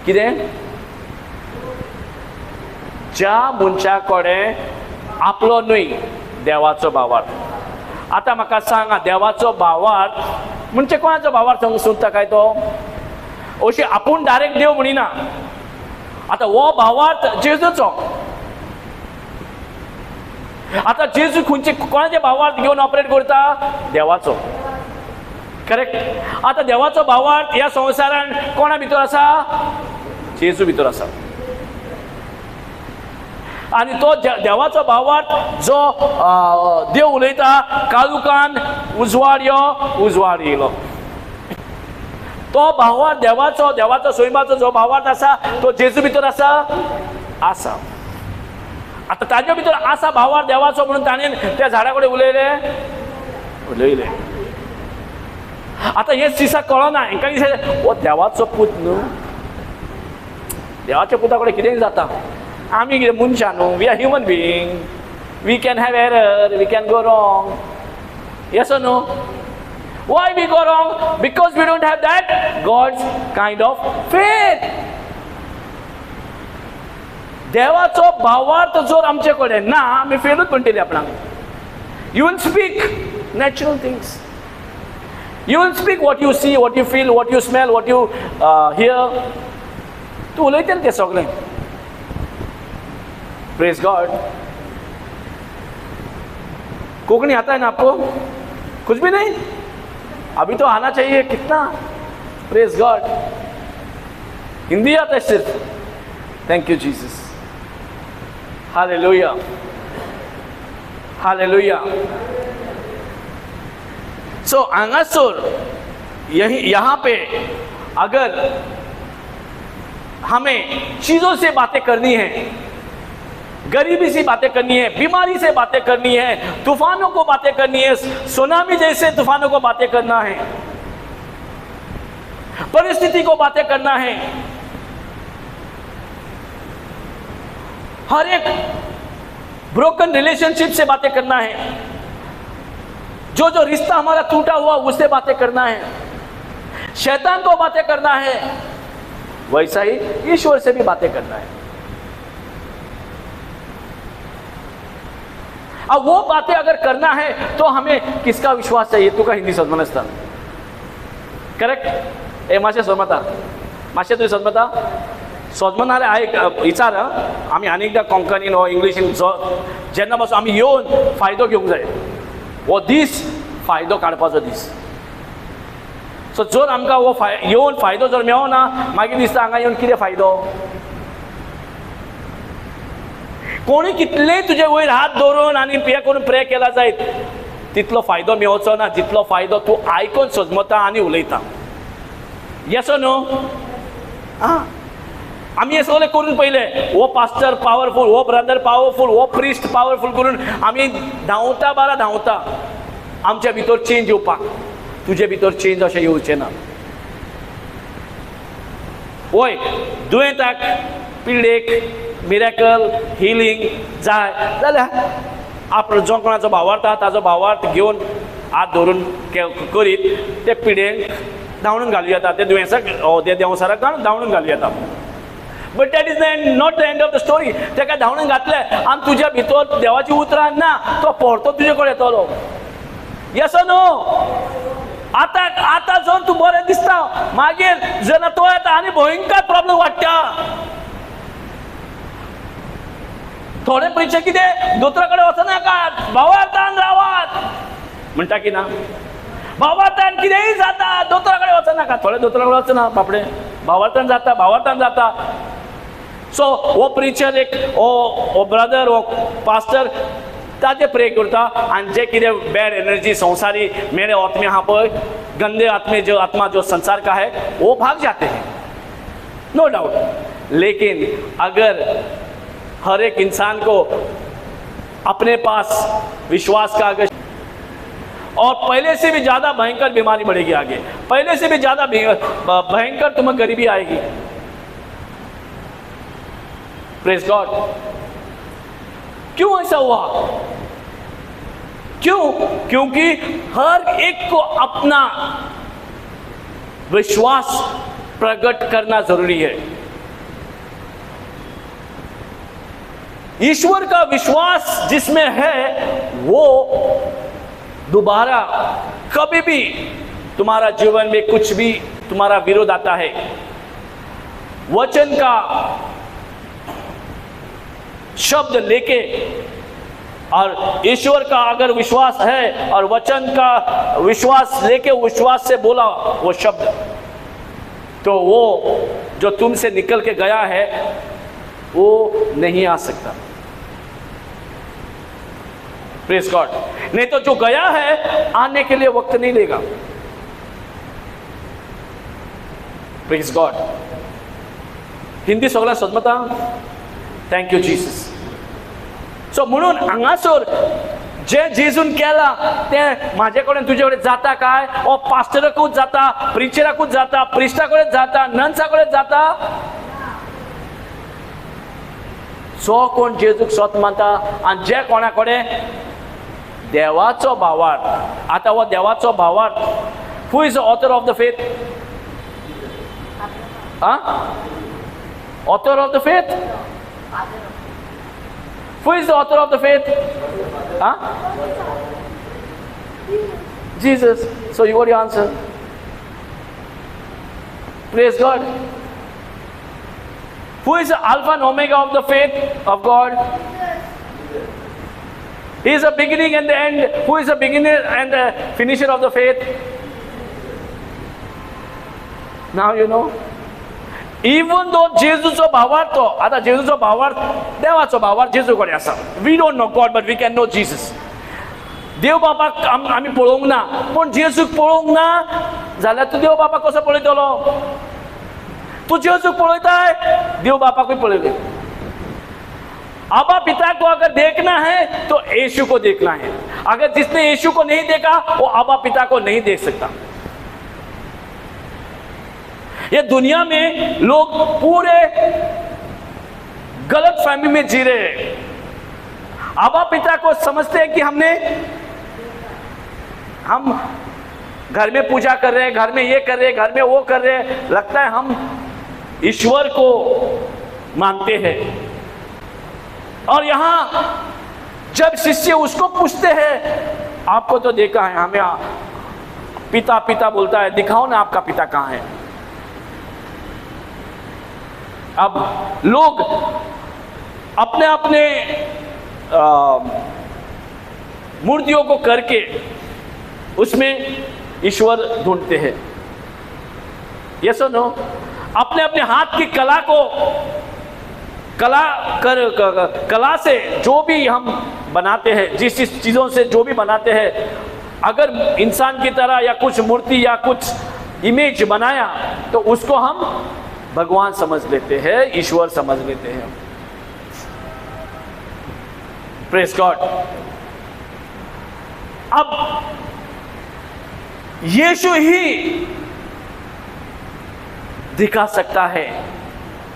कितें? ज्या मनशा कडेन आपलो न्हय देवाचो भावार्थ. आतां म्हाका सांगा, देवाचो भावार्थ म्हणजे कोणाचो भावार्थ सोदता काय तो? अशी आपूण डायरेक्ट देव म्हणिना. आतां हो भावार्थ जेजूचो. आतां जेजू खंयचे कोणाचे भावार्थ घेवन ऑपरेट करता? देवाचो. करेक्ट. आतां देवाचो भावार्थ ह्या संवसारान कोणा भितर आसा? जेजू भितर आसा. आनी तो देवाचो भावार्थ जो देव उलयता, काळुकान उजवाड यो, उजवाड येयलो. तो भावार्थ देवाचो स्वयंभावाचो जो भावार्थ आसा तो जेजू भितर आसा. आसा. आतां ताजे भितर आसा भावार्थ देवाचो म्हणून ताणें त्या झाडा कडेन उलयलें. आतां हें सिसाक कळना. हांकां दिसता हो देवाचो पूत न्हू, देवाच्या पुता कडेन कितेंय जाता. आमी कितें मनशां न्हू, we are human being, we can have error, we can go wrong. Yes or no? Why we go wrong? Because we don't have that God's kind of faith. देवाचो भावार्थ जर आमचे कडेन ना आमी फेलूच म्हणटली आपणाक. You will speak natural things. You will speak what you see, what you feel, what you smell, what you hear. तूं उलयता तें सगळें. Praise God. कोंकणी आता है ना आपको? कुछ भी नहीं? अभी तो आना चाहिए. कितना? Praise God. हिंदी आता है सिर्फ. Thank you Jesus. Hallelujah, hallelujah. So आंगासुर यहाँ पे अगर हमें चीजों से बातें करनी है, गरीबी से बातें करनी है, बीमारी से बातें करनी है, तूफानों को बातें करनी है, सुनामी जैसे तूफानों को बातें करना है, परिस्थिति को बातें करना है, हर एक ब्रोकन रिलेशनशिप से बातें करना है, जो जो रिश्ता हमारा टूटा हुआ उससे बातें करना है, शैतान को बातें करना है, वैसा ही ईश्वर से भी बातें करना है. अब वो बातें अगर करना है तो हमें किसका विश्वास चाहिए? तुका हिंदी समजून असता. करेक्ट. ए मातशें समजता, मातशें तुवें समजता समजणारे हांव विचार. आमी आनी एकदां कोंकणीन वा इंग्लिशीन जेन्ना पासून आमी येवन फायदो घेवंक जाय. हो दीस फायदो काडपाचो दीस. सो जर आमकां हो येवन फायदो जर मेळना मागीर दिसता हांगा येवन कितें फायदो. कोणी कितलेंय तुजे वयर हात दवरून आनी हे करून प्रे केला जायत तितलो फायदो मेळचो ना जितलो फायदो तूं आयकून सजमता आनी उलयता. येस और नो? आम्ही हे सगळं करून पहिले, वो पास्टर पॉवरफुल, वो ब्रदर पॉवरफुल, वो प्रिस्ट पॉवरफुल करून आम्ही धांवता बारा धांवता आमच्या भितर चेंज येवपाक. तुजे भितर चेंज अशें येवचें ना. वय दुयेंताक पिडेक मिरेकल हिलींग जाय जाल्यार आपलो जो कोणाचो भावार्थ ताजो भावार्थ घेवन हात धरून करीत ते पिडेक धांवून घालूं येता, ते दुयेंसाक ते देंवसाराक धांवून घालूं येता. But that is not the end of the story. तेका धांवून घातले आनी तुज्या भितर देवाची उतरां ना, तो परतो तुजे कडेन येतलो. Yes no? आता जर तूं बरें दिसता, मागीर जेन्ना तो येता आनी भयंकर प्रॉब्लेम वाडटा. थोडे पयशे कितें दोतोरा कडेन वचनाकात, भावार्थान रावात म्हणटा की ना? भावार्थान कितेंय जाता, दोतोरा कडेन वचनाकात. थोडे दोतोरा कडेन वचना बापडे, भावार्थान जाता, भावार्थान जाता. सो वो प्रिचर एक ओ ब्रदर ओ पास्टर ताजे प्रे करता आनी जे कितें बॅड एनर्जी संसारी मेरे आत्मे आहा पळय, गंदे आत्मा जो संसार का है वो भाग जाते हैं, नो डाउट. लेकिन अगर हर एक इंसान को अपने पास विश्वास का अगर, और पहले से भी ज्यादा भयंकर बीमारी बढ़ेगी आगे, पहले से भी ज्यादा भयंकर तुम्हें गरीबी आएगी. Praise God. क्यों ऐसा हुआ? क्यों? क्योंकि हर एक को अपना विश्वास प्रकट करना जरूरी है. ईश्वर का विश्वास जिसमें है वो दोबारा कभी भी तुम्हारा जीवन में कुछ भी तुम्हारा विरोध आता है, वचन का शब्द लेके, और ईश्वर का अगर विश्वास है और वचन का विश्वास लेके विश्वास से बोला वो शब्द, तो वो जो तुमसे निकल के गया है वो नहीं आ सकता. Praise God. नहीं तो जो गया है आने के लिए वक्त नहीं लेगा. Praise God. हिंदी सगळ्यांक समजता? Thank you Jesus. सो म्हणून हांगासर जे जेजून केला ते म्हाजे कडेन तुजे कडेन जाता काय? ओ पास्टराकूच जाता, प्रिचराकूच जाता, प्रिस्टा कडेन जाता, नन्सा कडेन जाता? जो कोण जेजूक स्वत मानता आनी जे कोणा कडेन देवाचो भावार्थ, आता हो देवाचो भावार्थ, who is the author of the faith? Author of the faith? Who is the author of the faith? Jesus. So you got your answer. Praise God. Who is the Alpha and Omega of the faith of God? He is the beginning and the end. Who is the beginner and the finisher of the faith? Now you know. Even though जेजूचो भावार्थ, आता जेजूचो भावार्थ देवाचो भावार्थ जेजू कडेन आसा. We don't know God but we can know Jesus. देव बापाक आमी पळोवंक ना, पण जेजूक पळोवंक ना जाल्यार तूं देव बापाक कसो पळयतलो? तूं जेजूक पळयताय, देव बापाकूय पळयले. अब्बा पिता को अगर देखना है तो यीशु को देखना है. अगर जिसने यीशु को नहीं देखा वो अब्बा पिता को नहीं देख सकता. ये दुनिया में लोग पूरे गलत फहमी में जी रहे हैं. अब्बा पिता को समझते हैं कि हम घर में पूजा कर रहे हैं, घर में ये कर रहे हैं, घर में वो कर रहे हैं, लगता है हम ईश्वर को मानते हैं. और यहां जब शिष्य उसको पूछते हैं, आपको तो देखा है, हमें पिता पिता बोलता है, दिखाओ ना आपका पिता कहाँ है. अब लोग अपने अपने मूर्तियों को करके उसमें ईश्वर ढूंढते हैं. ये सुनो, अपने अपने हाथ की कला को कला से जो भी हम बनाते हैं, जिस चीज़ों से जो भी बनाते हैं, अगर इंसान की तरह या कुछ मूर्ति या कुछ इमेज बनाया तो उसको हम भगवान समझ लेते हैं, ईश्वर समझ लेते हैं। Praise God. अब यीशु ही दिखा सकता है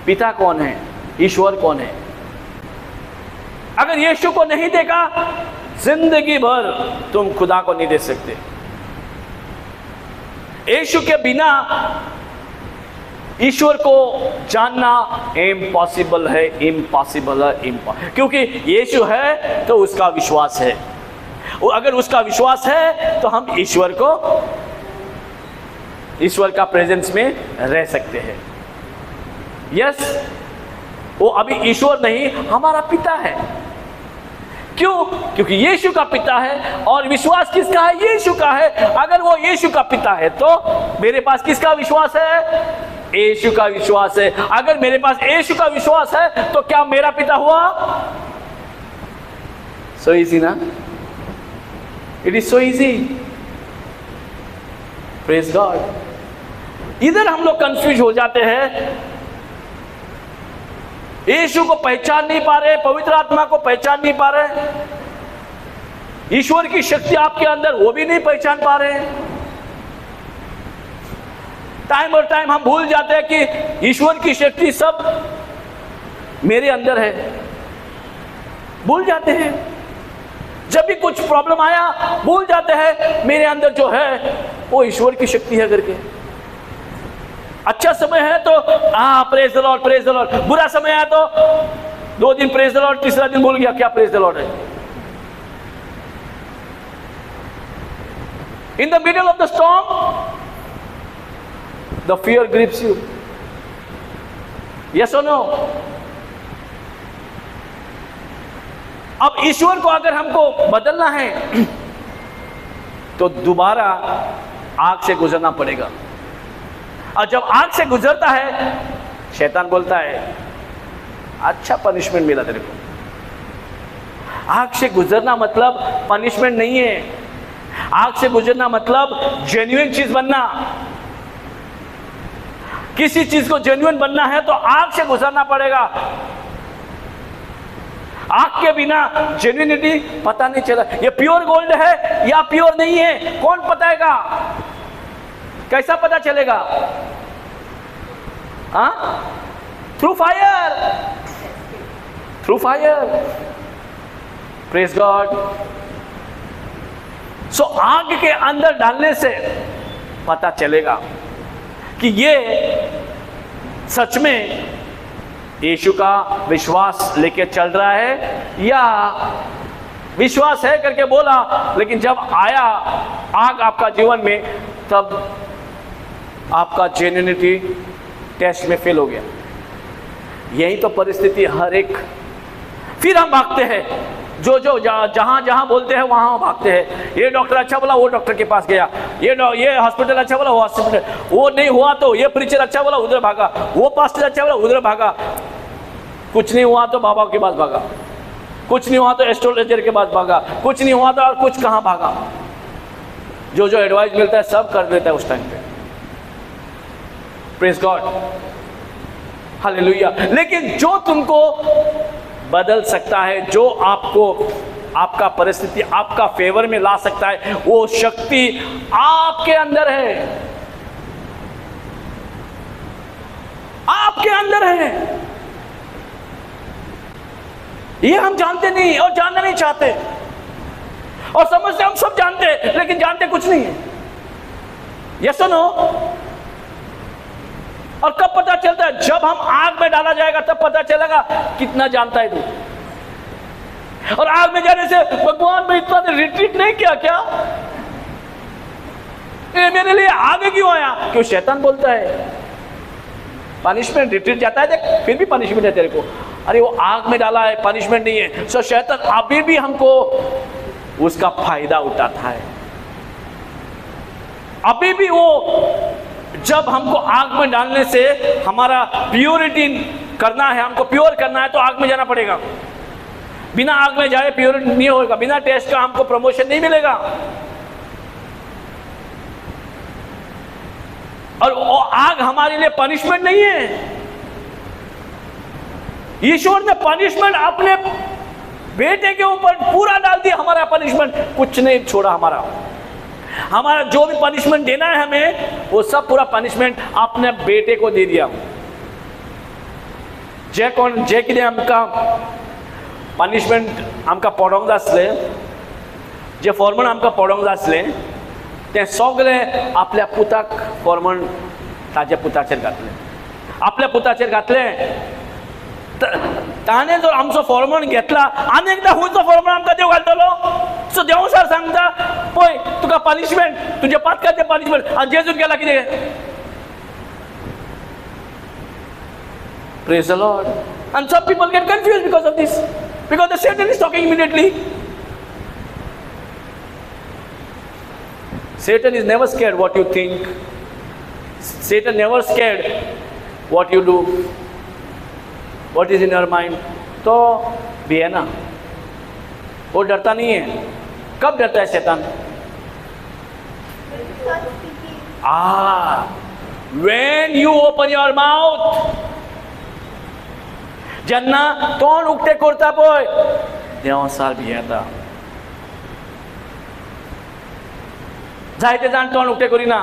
पिता कौन है, ईश्वर कौन है। अगर यीशु को नहीं देखा, जिंदगी भर तुम खुदा को नहीं देख सकते। यीशु के बिना ईश्वर को जानना इम्पॉसिबल है, इम्पॉसिबल है, क्योंकि यीशु है तो उसका विश्वास है। अगर उसका विश्वास है तो हम ईश्वर का प्रेजेंस में रह सकते हैं। यस, वो अभी ईश्वर नहीं, हमारा पिता है। क्यों? क्योंकि यीशु का पिता है। और विश्वास किसका है? यीशु का है। अगर वो यीशु का पिता है तो मेरे पास किसका विश्वास है? यीशु का विश्वास है। अगर मेरे पास यीशु का विश्वास है तो क्या मेरा पिता हुआ? सो इजी ना? It is so easy. Praise God. इधर हम लोग कंफ्यूज हो जाते हैं, यीशु को पहचान नहीं पा रहे, पवित्र आत्मा को पहचान नहीं पा रहे, ईश्वर की शक्ति आपके अंदर वो भी नहीं पहचान पा रहे। टाइम और टाइम हम भूल जाते हैं कि ईश्वर की शक्ति सब मेरे अंदर है, भूल जाते हैं। जब भी कुछ प्रॉब्लम आया भूल जाते हैं मेरे अंदर जो है वो ईश्वर की शक्ति है करके। अच्छा समय है तो praise the Lord, praise the Lord. बुरा समय है तो 2 दिन प्रेज द लॉर्ड, तीसरा दिन भूल गया क्या प्रेज द लॉर्ड है। In the middle of the storm the fear grips you. Yes और नो? अब ईश्वर को अगर हमको बदलना है तो दोबारा आग से गुजरना पड़ेगा। और जब आग से गुजरता है, शैतान बोलता है अच्छा पनिशमेंट मिला तेरे को। आग से गुजरना मतलब पनिशमेंट नहीं है। आग से गुजरना मतलब जेन्युइन चीज बनना। किसी चीज को जेन्युइन बनना है तो आग से गुजरना पड़ेगा। आग के बिना जेन्युइनिटी पता नहीं चला, ये प्योर गोल्ड है या प्योर नहीं है, कौन बताएगा? कैसा पता चलेगा? Through fire, through fire. Praise God. So आग के अंदर डालने से पता चलेगा कि ये सच में यीशु का विश्वास लेके चल रहा है या विश्वास है करके बोला, लेकिन जब आया आग आपका जीवन में तब आपका जेन्युइनिटी टेस्ट में फेल हो गया। यही तो परिस्थिति हर एक। फिर हम भागते हैं, जो जहां जहां बोलते हैं वहां भागते हैं। ये डॉक्टर अच्छा बोला, वो डॉक्टर के पास गया। ये हॉस्पिटल अच्छा बोला, वो हॉस्पिटल। वो नहीं हुआ तो ये प्रीचर अच्छा बोला, उधर भागा। वो पास्टर अच्छा बोला, उधर भागा। कुछ नहीं हुआ तो बाबा के पास भागा। कुछ नहीं हुआ तो एस्ट्रोलॉजर के पास भागा। कुछ नहीं हुआ तो और कुछ कहां भागा। जो एडवाइस मिलता है सब कर देता है उस टाइम पे। Praise God, hallelujah. लेकिन जो तुमको बदल सकता है, जो आपको आपका परिस्थिति आपका फेवर में ला सकता है, वो शक्ति आपके अंदर है, आपके अंदर है। ये हम जानते नहीं और जानना नहीं चाहते, और समझते हम सब जानते हैं लेकिन जानते कुछ नहीं है। यस और नो? और कब पता चलता है? जब हम आग में डाला जाएगा तब पता चलेगा कितना जानता है तू। और आग में जाने से भगवान मैं इतना रिट्रीट नहीं किया क्या? ये मेरे लिए आगे क्यों आया? क्यों? शैतान बोलता है पनिशमेंट। रिट्रीट जाता है देख, फिर भी पनिशमेंट है तेरे को। अरे वो आग में डाला है, पनिशमेंट नहीं है। सो शैतान अभी भी हमको उसका फायदा उठाता है। अभी भी वो जब हमको आग में डालने से हमारा प्योरिटी करना है, हमको प्योर करना है तो आग में जाना पड़ेगा। बिना आग में जाए प्योर नहीं होगा। बिना टेस्ट का हमको प्रमोशन नहीं मिलेगा। और वो आग हमारे लिए पनिशमेंट नहीं है। ईश्वर ने पनिशमेंट अपने बेटे के ऊपर पूरा डाल दिया, हमारा पनिशमेंट कुछ नहीं छोड़ा। हमारा जो भी पनिशमेंट देना है हमें, वो सब पूरा पनिशमेंट अपने बेटे को दे दिया। जे कितें आमकां पनिशमेंट आमकां पडोंक जाय आसलें, जे फॉर्मण आमकां पडोंक जाय आसलें, तें सगळें आपल्या पुताक फॉर्मण ताच्या पुताचेर घातलें, आपल्या पुताचेर घातलें। ताणें जर आमचो फॉर्मण घेतला, आनी एकदां खंयचो फॉर्मण आमकां देव घालतलो? सो देव सर सांगता, पळय तुका पनिशमेंट, तुज्या पातकाचें पनिशमेंट। आनी जेजून गेला कितें? Praise the Lord. And some people get confused because of this, because the Satan is talking immediately. Satan is never scared what you think. Satan never scared what you do, what is in your mind. तो भी है ना, वो डरता नहीं है। कब डरता है शैतान? When you open your mouth, जेन्ना तोंड उक्तें करता पळय, देव सार भियेता। जायते जाण तोंड उक्तें करिना।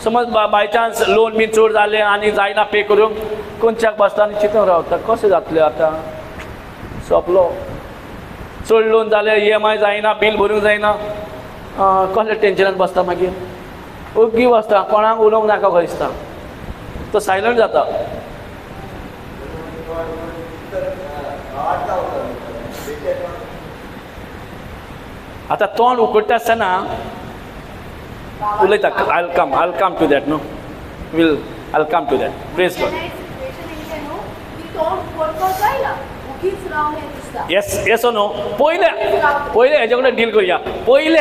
समज बाय चान्स लोन बी चड जालें आनी जायना पे करूंक, कोणच्याक बसता आनी चिंतून रावता, कशें जातलें आतां, सोंपलो। चड लोन जालें, EMI जायना, बील भरूंक जायना, कसले टेन्शनान बसता, मागीर ओग्गी बसता, कोणाक उलोवंक नाका कशें दिसता, तो सायलंट जाता। आता तोंड उकडटा आसतना उलयता, I'll come to that, no? I'll come to that. Praise God. Yes or no? पहिले हेजे कडेन डील करूया। पहिले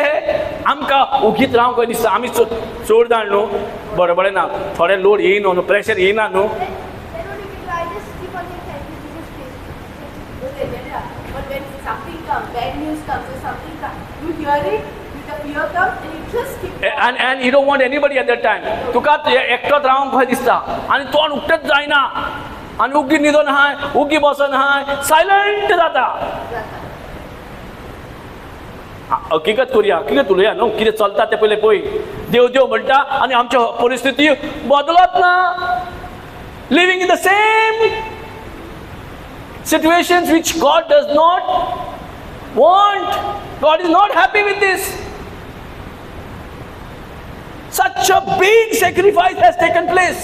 आमकां उगीत रावंक कशें दिसता, आमी चड जाण न्हू, बरोबरें ना, थोडे लोड येयना न्हू, प्रेशर येयना न्हू। Bad news comes or something comes, you hear it, the fear comes, and you just keep. And you don't want anybody at that time. तुका एकटोच रावंक कशें दिसता, आनी तोंड उक्तेंच जायना, आनी उग्गी न्हिदोन आहाय, उग्गी बसोन आहाय, सायलंट जाता। हकीकत करूया, हकीकत उलोवया न्हू, कितें चलता तें पयलें पळय। देव देव म्हणटा आनी आमच्यो परिस्थिती बदलत ना, living in the same situations which God does not want. God is not happy with this. Such a big sacrifice has taken place,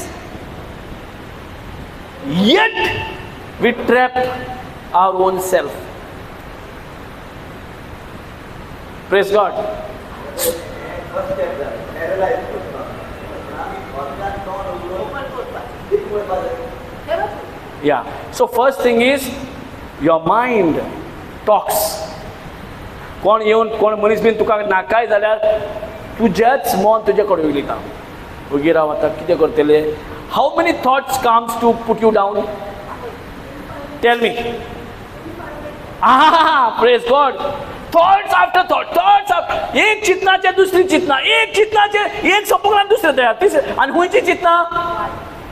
yet we trap our own self. Praise God. Yeah. So first thing is your mind talks. कोण येवन कोण मनीस been तुका नाकाय जाल्यार तुजेच मन तुजे कडेन उलयता, ओगी राव आतां कितें करतले? How many thoughts comes to put you down? Tell me. Praise God. Thoughts after thoughts after, एक चिंतनाचे दुसरी चिंतना, एक चिंतनाचे एक सोंपोवंक दुसरें तयार, तिसरें, आनी खंयची चिंतना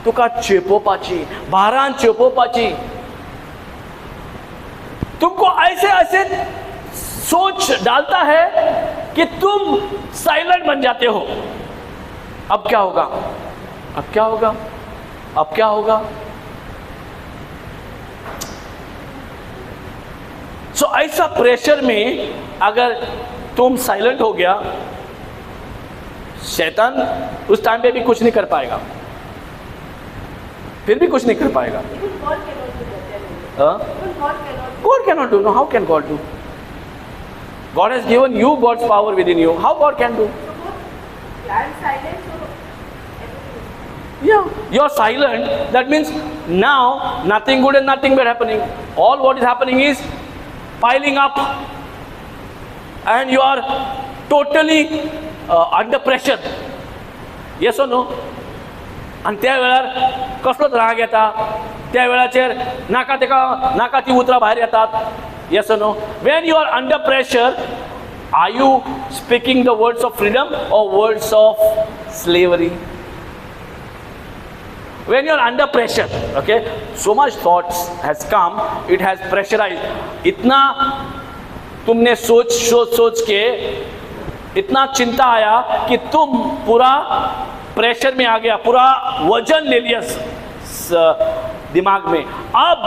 तुका चेपोवपाची, भारान चेपोवपाची। तुमको ऐसे ऐसे सोच डालता है कि तुम साइलेंट बन जाते हो। अब क्या होगा? अब क्या होगा? अब क्या होगा? सो ऐसा प्रेशर में अगर तुम साइलेंट हो गया, शैतान उस टाइम पे भी कुछ नहीं कर पाएगा, फिर भी कुछ नहीं कर पाएगा। God cannot do. No, how can God do? God has given you God's power within you. How God can do? I am silent, so Yeah, you're silent. That means now nothing good and nothing bad happening. All what is happening is piling up, and you are totally under pressure. Yes or no? आणि त्या वेळार कसलोच राग येता, त्या वेळाचेर नाका ती उतरां भायर येतात. येस और no? When you are under pressure, are you speaking the words of freedom और words of slavery? when you're under pressure, okay, so much thoughts has come, it has pressurized. इतना तुमने सोच के इतना चिंता आया कि तुम पूरा प्रेशर में आ गया, पूरा वजन ले लिया दिमाग में. अब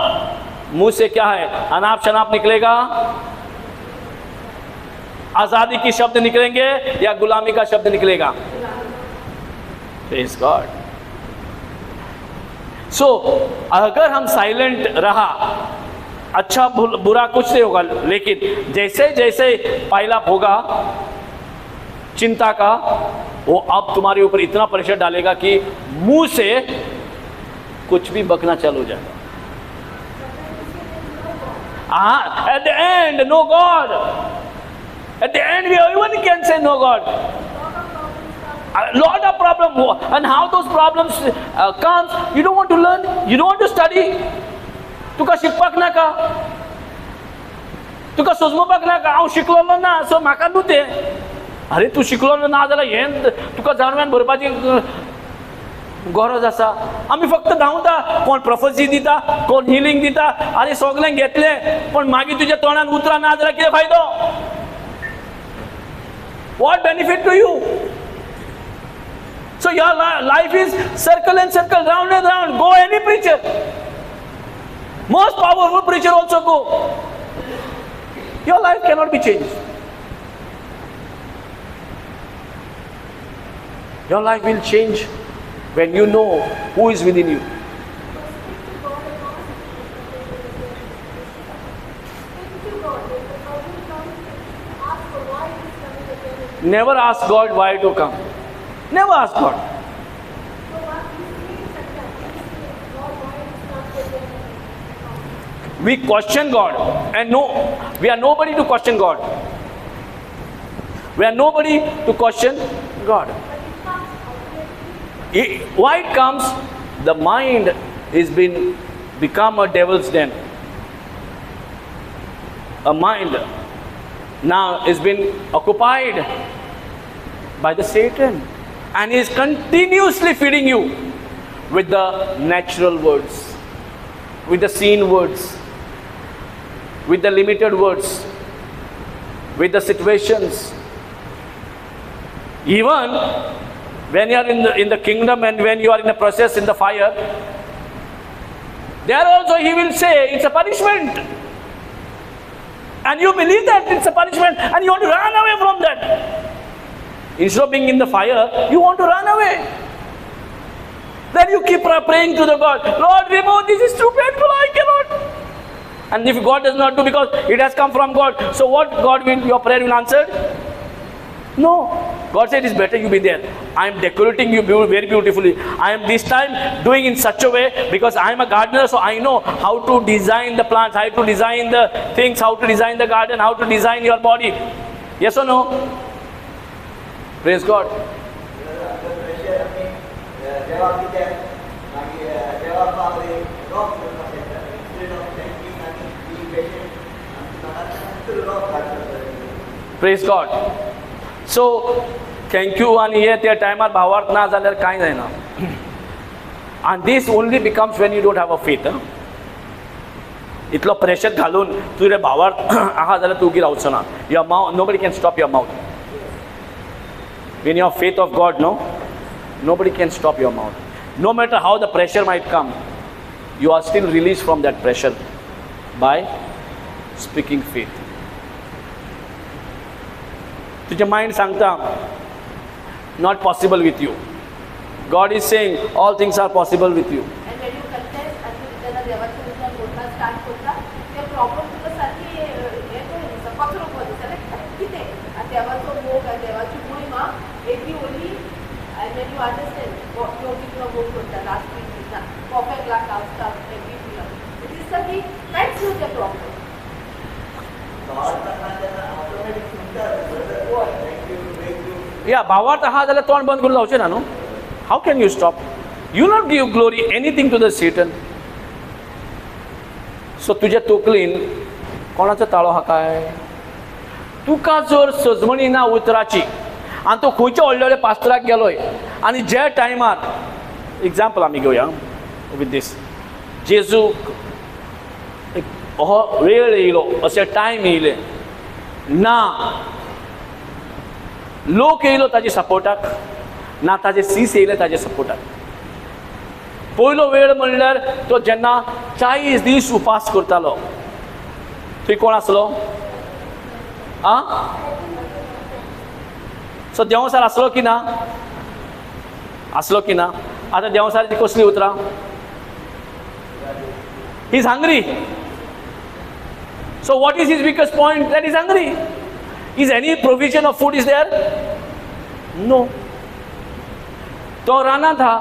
मुंह से क्या है? अनाप शनाप निकलेगा, आजादी की शब्द निकलेंगे या गुलामी का शब्द निकलेगा? Praise God. So, अगर हम साइलेंट रहा, अच्छा बुरा कुछ नहीं होगा, लेकिन जैसे जैसे पाइलअप होगा चिंता का, वो अब तुम्हारे ऊपर इतना प्रेशर डालेगा कि मुंह से कुछ भी बकना चालू हो जाएगा. At the end, no God. At the end, we even can say no God. A lot of problems, and how those problems comes, you don't want to learn, you don't want to study. तुका शिकपाक नाका, तुका सोजमोवपाक नाका, हांव शिकलोलो ना सो म्हाका न्हू तें. अरे तूं शिकलोलो ना जाल्यार हें तुका जाणव्यान भरपाची गरज आसा. आमी फक्त धांवता, कोण प्रोफेसी दिता, कोण हिलिंग दिता, अरे सगळें घेतलें पण मागीर तुज्या तोंडान उतरां ना जाल्यार कितें फायदो? What benefit to you? So your life is circle and circle, round and round. Go any preacher. Most powerful preacher also go. Your life cannot be changed. Your life will change when you know who is within you. Never ask God why to come. Never ask God. We question God, and no, we are nobody to question God. We are nobody to question God. Why it comes? The mind is become a devil's den. A mind now is been occupied by the Satan, and is continuously feeding you with the natural words, with the seen words, with the limited words, with the situations. Even when you are in the kingdom and when you are in the process in the fire, there also he will say it's a punishment. And you believe that it's a punishment and you want to run away from that. Instead of being in the fire, you want to run away. Then you keep praying to the God, Lord, remove this, is too painful, I cannot. And if God does not do, because it has come from God, so what God will, your prayer will answer? No. God said it's better you be there. I am decorating you very beautifully. I am this time doing in such a way because I am a gardener, so I know how to design the plants, how to design the things, how to design the garden, how to design your body. Yes or no? Praise God. Praise God. So, thank you and here त्या टायमार भावार्थ ना जाल्यार कांय जायना. And this only becomes when you don't have a faith. इतलो pressure घालून तुजे भावार्थ आहा जाल्यार तूं रावचो ना. Your mouth, nobody can stop your mouth. When you have faith of God, no, nobody can stop your mouth. No matter how the pressure might come, you are still released from that pressure by speaking faith. तुझे mind सांगता not possible with you. God is saying all things are possible with you. And when you confess and you त्याला देवाच्या विचार बोलता start करता ते problem तुका सारखी येतो न्ही पकरो पडे जाल्यार कितें आनी देवाचो मोग आनी देवाची महिमा एटी only and when you understand what you are going करता लास्ट वीक दिसा परफेक्ट लाक आउटस्टा every film it is the कांयच नो द प्रॉब्लेम या भावार्थ आहा जाल्यार तोंड बंद करून जावचें ना न्हू. How can you stop? You not give glory anything to the Satan. So तुज्या तोकलेन कोणाचो ताळो आहा काय? तुका जर सजमणी ना उतराची आनी तो खंयच्या व्हडल्या व्हडल्या पास्टराक गेलोय आनी जे टायमार एग्जाम्पल आमी घेवया, with this. जेजू एक हो वेळ येयलो, असे टायम येयले ना लोक येयलो ताजे सपोर्टाक, ना ताजे सीस येयले ताजे सपोर्टाक. पयलो वेळ म्हणल्यार तो जेन्ना 40 दीस उपास करतालो, थंय कोण आसलो? सो देंवचार आसलो की ना? आसलो की ना? आतां देंवचाराची कसली उतरां? He is hungry. So what is his biggest point? That is hungry. Is any provision of food is there? No. तो राना था.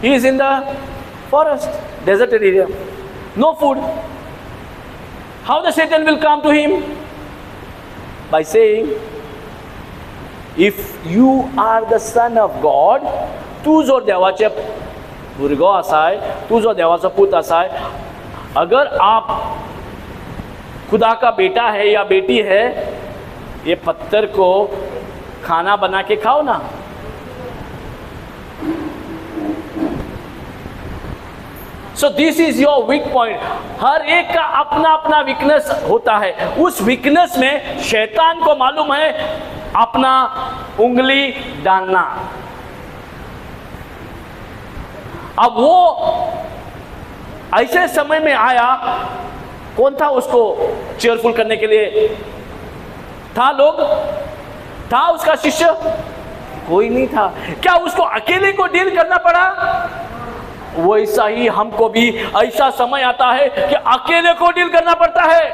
He is in the forest, deserted area. No food. How the Satan will come to him? By saying, if you are the son of God, तू जो देवाचे भुरगो आसाय, तू जो देवाचो पूत आसाय, अगर आप खुदा का बेटा है या बेटी है, ये पत्थर को खाना बना के खाओ ना. So this is your weak point. हर एक का अपना अपना वीकनेस होता है. उस वीकनेस में शैतान को मालूम है अपना उंगली डालना. अब वो ऐसे समय में आया, कौन था उसको चेयरफुल करने के लिए? था लोग? था उसका शिष्य? कोई नहीं था. क्या उसको अकेले को डील करना पड़ा? वैसा ही हमको भी ऐसा समय आता है कि अकेले को डील करना पड़ता है.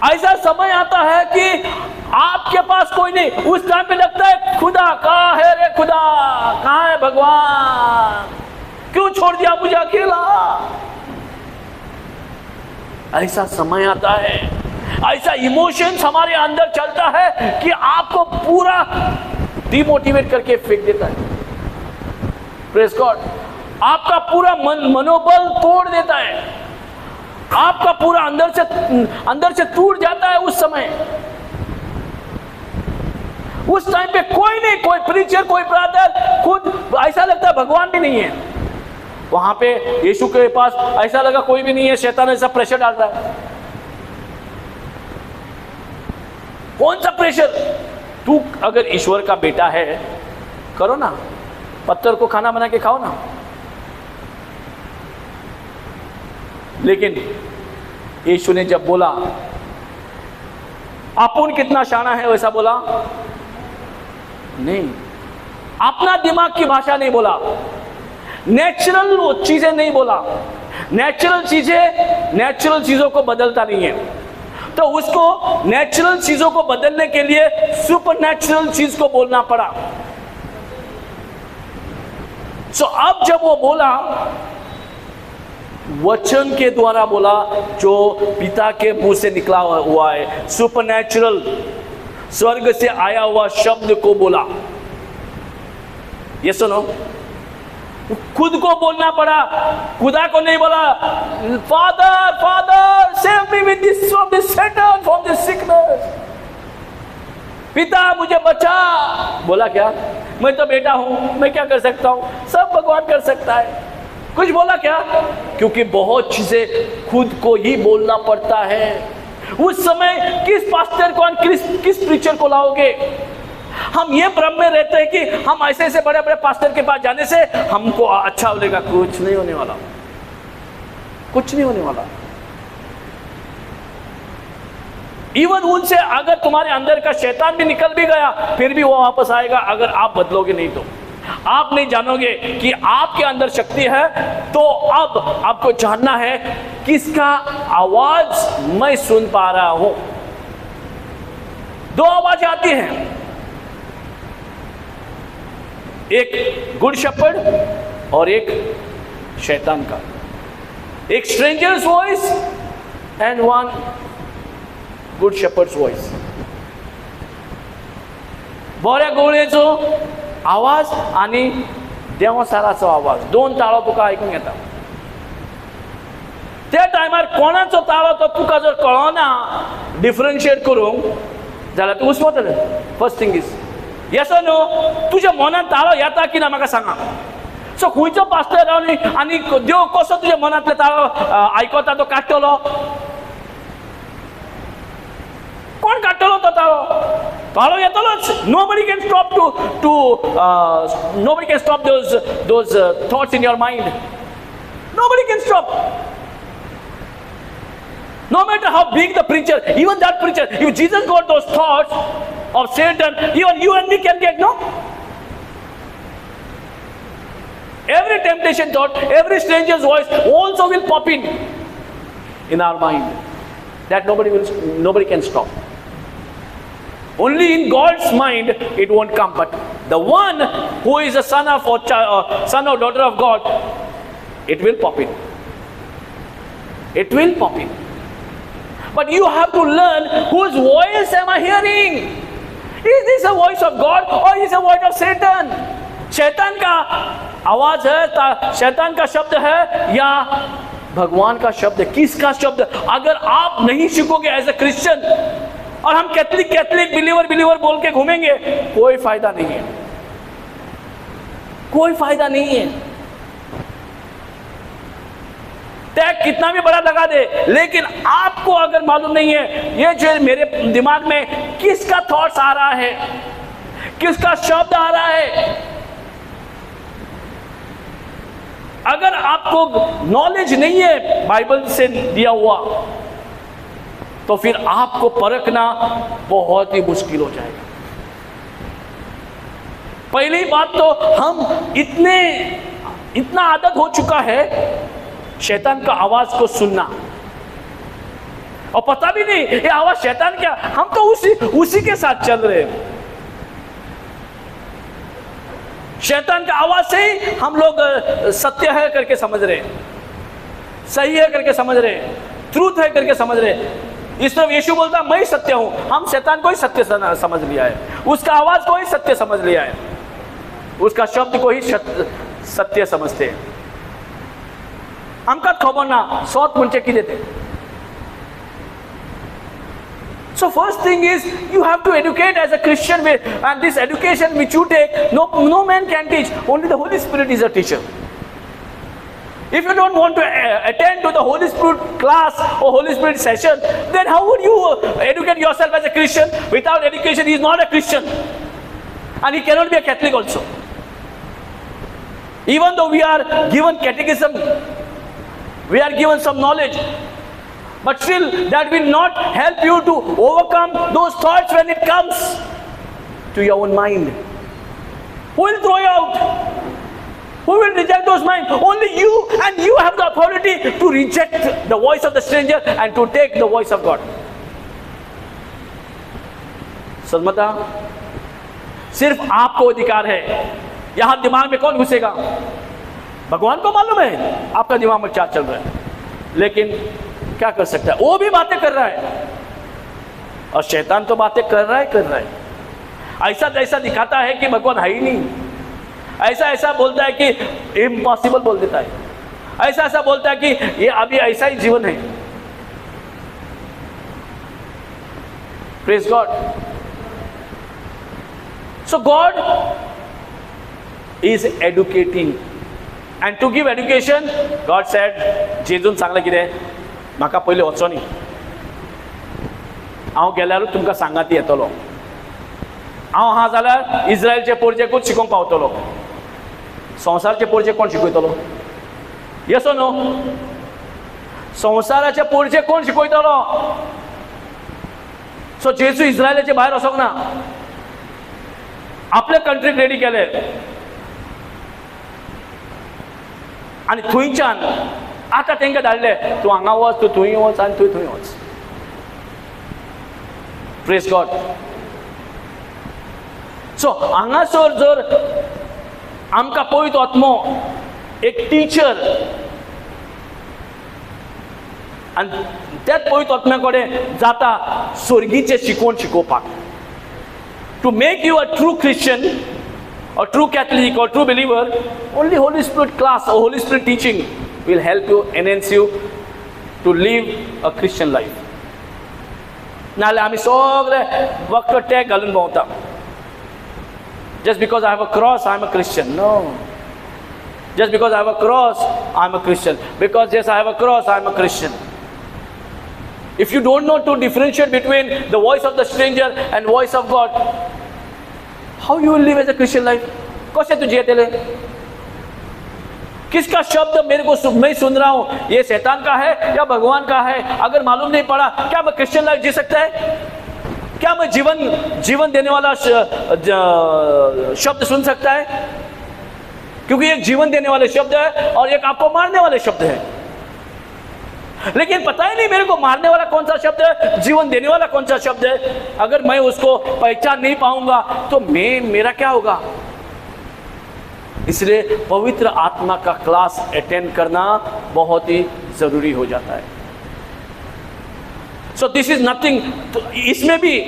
ऐसा समय आता है कि आपके पास कोई नहीं. उस टाइम पे लगता है खुदा कहाँ है रे? खुदा कहाँ है? भगवान क्यों छोड़ दिया मुझे अकेला? ऐसा समय आता है, ऐसा इमोशंस हमारे अंदर चलता है कि आपको पूरा डिमोटिवेट करके फेंक देता है. Praise God. आपका पूरा मनोबल तोड़ देता है. आपका पूरा अंदर से टूट जाता है उस समय. उस टाइम पे कोई नहीं, कोई प्रीचर, कोई ब्रदर, खुद ऐसा लगता है भगवान भी नहीं है वहां पे. यीशु के पास ऐसा लगा कोई भी नहीं है. शैतान ऐसा प्रेशर डाल रहा है. कौन सा प्रेशर? तू अगर ईश्वर का बेटा है, करो ना, पत्थर को खाना बना के खाओ ना. लेकिन यीशु ने जब बोला, अपुन कितना शाना है, वैसा बोला नहीं. अपना दिमाग की भाषा नहीं बोला, नेचुरल चीजें नहीं बोला. नेचुरल चीजों को बदलता नहीं है. तो उसको नेचुरल चीजों को बदलने के लिए सुपर नेचुरल चीज को बोलना पड़ा. सो अब जब वो बोला, वचन के द्वारा बोला, जो पिता के मुंह से निकला हुआ है, सुपरनैचुरल, स्वर्ग से आया हुआ शब्द को बोला. ये सुनो, खुद को बोलना पड़ा, खुदा को नहीं बोला. Father father save me with this from this Satan from this sickness. पिता मुझे बचा. बोला क्या? मैं तो बेटा हूं, मैं क्या कर सकता हूं? सब भगवान कर सकता है. कुछ बोला क्या? क्योंकि बहुत चीजें खुद को ही बोलना पड़ता है. उस समय किस पास्टर को, किस प्रीचर को लाओगे? हम ये भ्रम में रहते हैं कि हम ऐसे बड़े बड़े पास्टर के पास जाने से हमको अच्छा होगा. कुछ नहीं होने वाला, कुछ नहीं होने वाला. इवन उनसे अगर तुम्हारे अंदर का शैतान भी निकल भी गया, फिर भी वो वापस आएगा अगर आप बदलोगे नहीं तो. आप नहीं जानोगे कि आपके अंदर शक्ति है. तो अब आपको जानना है किसका आवाज मैं सुन पा रहा हूं. दो आवाज आती हैं, एक गुड शेपर्ड और एक शैतान का. एक strangers voice and one good shepherds voice. बऱ्या गवळेचो आवाज आणि देवासाराचो आवाज, दोन ताळो तुका आयकूंक येता. त्या टायमार कोणाचो ताळो तो तुका जर कळना डिफरन्शिएट करूंक, जाल्यार तूं उसमतलें. फर्स्ट थिंग इज येस और नो? तुझ्या मनात ताळो येता की ना म्हाका सांगा. सो खंयचो पास्टर आनी देव कसो तुझ्या मनांतले ताळो आयकता तो काडटलो? कोण काडटलो तो ताळो? ताळो येतलोच. Nobody can stop nobody can stop those thoughts in your mind. Nobody can stop. No matter how big the preacher, even that preacher, if Jesus got those thoughts of Satan, even you and me can get, no? Every temptation thought, every stranger's voice also will pop in our mind. That nobody can stop. Only in God's mind it won't come. But the one who is a son or daughter of God, it will pop in. It will pop in. But you have to learn, whose voice am I hearing? Is this a voice of God or is it a voice of Satan? शैतान का आवाज है, शैतान का शब्द है या भगवान का शब्द है? किसका शब्द? अगर आप नहीं सीखोगे एज ए क्रिश्चियन और हम कैथलिक बिलीवर बोल के घूमेंगे, कोई फायदा नहीं है. कोई फायदा नहीं है. टैग कितना भी बड़ा लगा दे, लेकिन आपको अगर मालूम नहीं है ये जो मेरे दिमाग में किसका थॉट्स आ रहा है, किसका शब्द आ रहा है, अगर आपको नॉलेज नहीं है बाइबल से दिया हुआ, तो फिर आपको परखना बहुत ही मुश्किल हो जाएगा. पहली बात तो हम इतना आदत हो चुका है शैतान का आवाज को सुनना, और पता भी नहीं ये आवाज शैतान क्या, हम तो उसी के साथ चल रहे हैं. शैतान का आवाज से ही हम लोग सत्य है करके समझ रहे हैं, सही है करके समझ रहे हैं, ट्रूथ है करके समझ रहे हैं. इस तरफ यीशु बोलता मैं ही सत्य हूं, हम शैतान को ही सत्य समझ लिया है, उसका आवाज को ही सत्य समझ लिया है, उसका शब्द को ही सत्य समझते हैं. आमकां खबर ना सौत म्हणजे कितें तें. So first thing is you have to educate as a Christian way, and this education which you take, no man can teach. Only the Holy Spirit is a teacher. If you don't want to attend to the Holy Spirit class or Holy Spirit session, then how would you educate yourself as a Christian? Without education, he is not a Christian, and he cannot be a Catholic also. Even though we are given catechism, we are given some knowledge, but still that will not help you to overcome those thoughts when it comes to your own mind. Who will throw you out? Who will reject those minds? Only you, and you have the authority to reject the voice of the stranger and to take the voice of God. समझता? सिर्फ आपको अधिकार है. यहां दिमाग में कौन घुसेगा? भगवान को मालूम है आपका दिमाग में क्या चल रहा है, लेकिन क्या कर सकता है? वो भी बातें कर रहा है और शैतान तो बातें कर रहा है. ऐसा दिखाता है कि भगवान है ही नहीं, ऐसा बोलता है कि इम्पॉसिबल बोल देता है, ऐसा बोलता है कि ये अभी ऐसा ही जीवन है. Praise God. So God is educating, and to give education, God said, जेजून सांगलें कितें, म्हाका पयलीं वचो न्ही, हांव गेल्यारूच तुमकां सांगाती येतलो. हांव आहा जाल्यार इस्रायलचे पोरचेकूच शिकोवंक पावतलो, संवसारचे पोरचे कोण शिकयतलो? Yes no? संवसाराचे पोरचे कोण शिकयतलो? सो जेजू इस्रायलाचे भायर वचोंक ना, आपले कंट्रीक रेडी केले, आणि थंयच्यान आतां तांकां धाडले, तूं हांगा वच, तूं थंय वच आनी तूं थंय वच. Praise God. सो हांगासर जर आमकां पळयत वतमो एक टिचर, आनी त्याच पळयत वतम्या कडेन जाता स्वर्गीचें शिकवण शिकोवपाक. To make you a true Christian or true Catholic or true believer, only Holy Spirit class or Holy Spirit teaching will help you, enhance you to live a Christian life. नाल्यार आमी सगळे वखद टॅग घालून भोंवता. Just because I have a cross, I am a Christian. No. Just because I have a cross, I am a Christian. Because yes, I have a cross, I am a Christian. If you don't know to differentiate between the voice of the stranger and voice of God, how you will live as a Christian life? कैसे तू जिए तेले? किसका शब्द मेरे को मैं सुन रहा हूं, ये शैतान का है या भगवान का है? अगर मालूम नहीं पड़ा, क्या मैं क्रिश्चियन लाइफ जी सकता है? क्या मैं जीवन देने वाला शब्द सुन सकता है? क्योंकि एक जीवन देने वाले शब्द है और एक आपको मारने वाले शब्द है। लेकिन पता ही नहीं मेरे को मारने वाला कौन सा शब्द है, जीवन देने वाला कौन सा शब्द है। अगर मैं उसको पहचान नहीं पाऊंगा तो मेरा क्या होगा? इसलिए पवित्र आत्मा का क्लास अटेंड करना बहुत ही जरूरी हो जाता है। सो दिस इज नथिंग। तो इसमें भी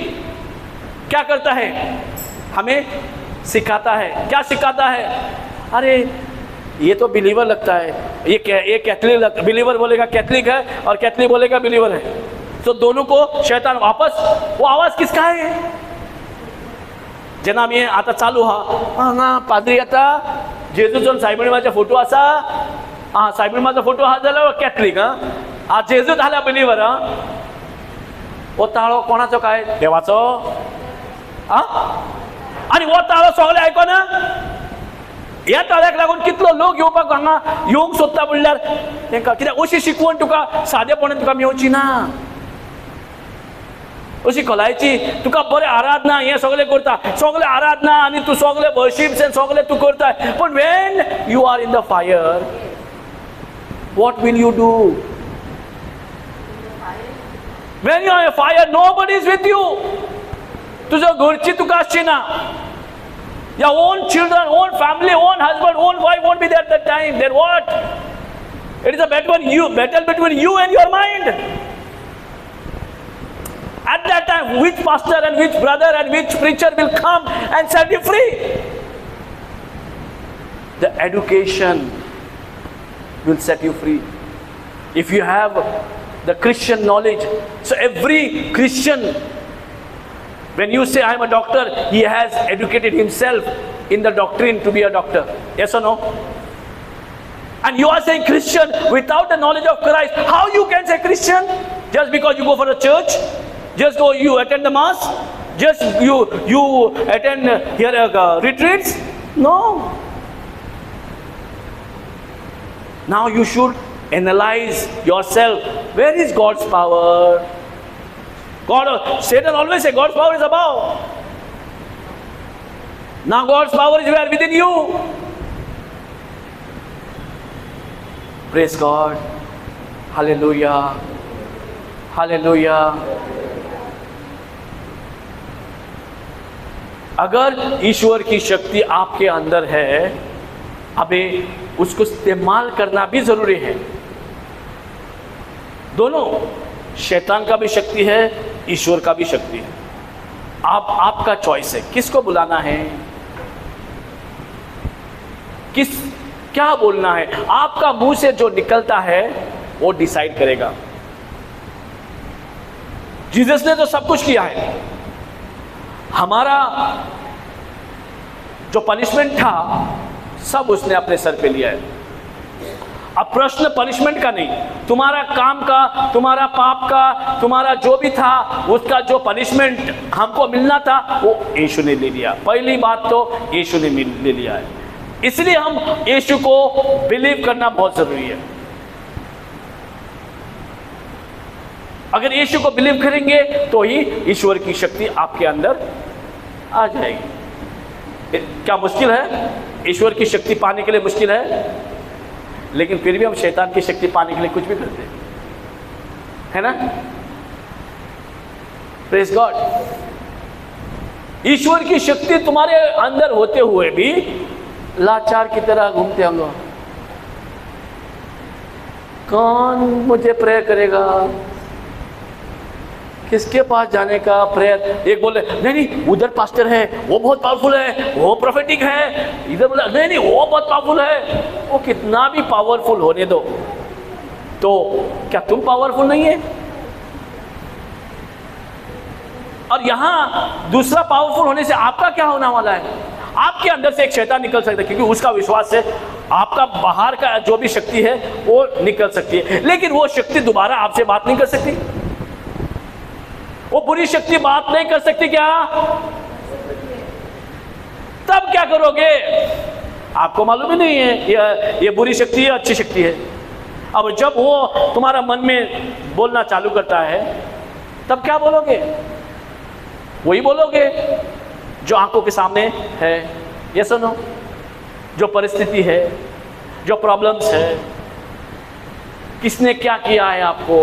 क्या करता है, हमें सिखाता है। क्या सिखाता है? अरे ये तो बिलीवर लगता है, ये कैथलिक बिलीवर बोलेगा कैथलिक है और कैथलिक बोलेगा बिलीवर है, तो दोनों को शैतान वापस, वो आवाज किसका है? जेन्ना आमी आता चालू हांगा पाद्री आता जेजूचो सायबिणीमाचो फोटो आसा, सायबिणीमाचो फोटो आहा जाल्यार कॅथलीक, जेजू जाल्यार बिलीवर। हो ताळो कोणाचो काय? देवाचो। आनी हो ताळो सगळे आयकना? ह्या ताळ्याक लागून कितलो लोक येवपाक हांगा येवंक सोदता म्हणल्यार तांकां कित्याक अशी शिकवण तुका सादेपणान तुका मेवची ना। अशी खोलायची तुका बरें आराधना हे सगळे करता, सगळे आराधना आनी तूं सगळे वर्शिप्स एंड सगळे तूं करता, पण when you are in the fire, what will you do? When you are in fire, nobody is with you. तुझ्या घरची तुका आसची ना. Your own children, own family, own husband, own wife won't be there at that time. Then what? It is a battle between you and your mind. At that time, which pastor and which brother and which preacher will come and set you free? The education will set you free. If you have the Christian knowledge, so every Christian, when you say I am a doctor, he has educated himself in the doctrine to be a doctor. Yes or no? And you are saying Christian without the knowledge of Christ. How you can say Christian? Just because you go for a church? Just go, you attend the mass? Just you attend here retreats? No. Now you should analyze yourself. Where is God's power? Satan always say God's power is above. Now God's power is where? Within you. Praise God. Hallelujah. Hallelujah. अगर ईश्वर की शक्ति आपके अंदर है, हमें उसको इस्तेमाल करना भी जरूरी है। दोनों, शैतान का भी शक्ति है, ईश्वर का भी शक्ति है। आपका चॉइस है किसको बुलाना है, क्या बोलना है। आपका मुंह से जो निकलता है वो डिसाइड करेगा। जीसस ने तो सब कुछ किया है। हमारा जो पनिशमेंट था सब उसने अपने सर पे लिया है। अब प्रश्न पनिशमेंट का नहीं, तुम्हारा काम का, तुम्हारा पाप का, तुम्हारा जो भी था उसका जो पनिशमेंट हमको मिलना था वो यीशु ने ले लिया। पहली बात तो यीशु ने ले लिया है, इसलिए हम यीशु को बिलीव करना बहुत जरूरी है। अगर यीशु को बिलीव करेंगे तो ही ईश्वर की शक्ति आपके अंदर आ जाएगी। क्या मुश्किल है? ईश्वर की शक्ति पाने के लिए मुश्किल है, लेकिन फिर भी हम शैतान की शक्ति पाने के लिए कुछ भी करते हैं, है ना? Praise God. ईश्वर की शक्ति तुम्हारे अंदर होते हुए भी लाचार की तरह घूमते हम लोग। कौन मुझे प्रेयर करेगा, किसके पास जाने का प्रेयर। एक बोले नहीं उधर पास्टर है वो बहुत पावरफुल है, वो प्रोफेटिक है। इधर बोला नहीं वो बहुत पावरफुल है। वो कितना भी पावरफुल होने दो, तो क्या तुम पावरफुल नहीं है? और यहां दूसरा पावरफुल होने से आपका क्या होने वाला है? आपके अंदर से एक शैतान निकल सकता है, क्योंकि उसका विश्वास से आपका बाहर का जो भी शक्ति है वो निकल सकती है, लेकिन वो शक्ति दोबारा आपसे बात नहीं कर सकती। वो बुरी शक्ति बात नहीं कर सकती क्या? तब क्या करोगे? आपको मालूम ही नहीं है ये बुरी शक्ति है, अच्छी शक्ति है। अब जब वो तुम्हारा मन में बोलना चालू करता है, तब क्या बोलोगे? वही बोलोगे जो आंखों के सामने है। ये सुनो, जो परिस्थिति है, जो प्रॉब्लम्स है, किसने क्या किया है आपको,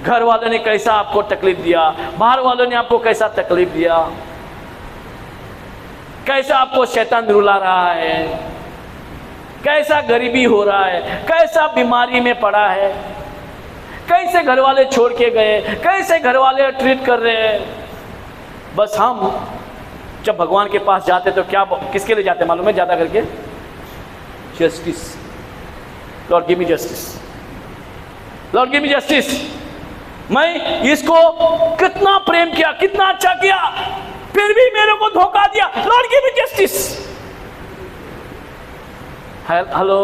घर वालों ने कैसा आपको तकलीफ दिया, बाहर वालों ने आपको कैसा तकलीफ दिया, कैसा आपको शैतान रुला रहा है, कैसा गरीबी हो रहा है, कैसा बीमारी में पड़ा है, कैसे घर वाले छोड़ के गए, कैसे घर वाले ट्रीट कर रहे हैं। बस हम जब भगवान के पास जाते तो क्या, किसके लिए जाते मालूम है? ज्यादा करके justice. Lord give me justice, Lord give me justice. मैं इसको कितना प्रेम किया, कितना अच्छा किया, फिर भी मेरे को धोखा दिया। Lord give me justice. Hello,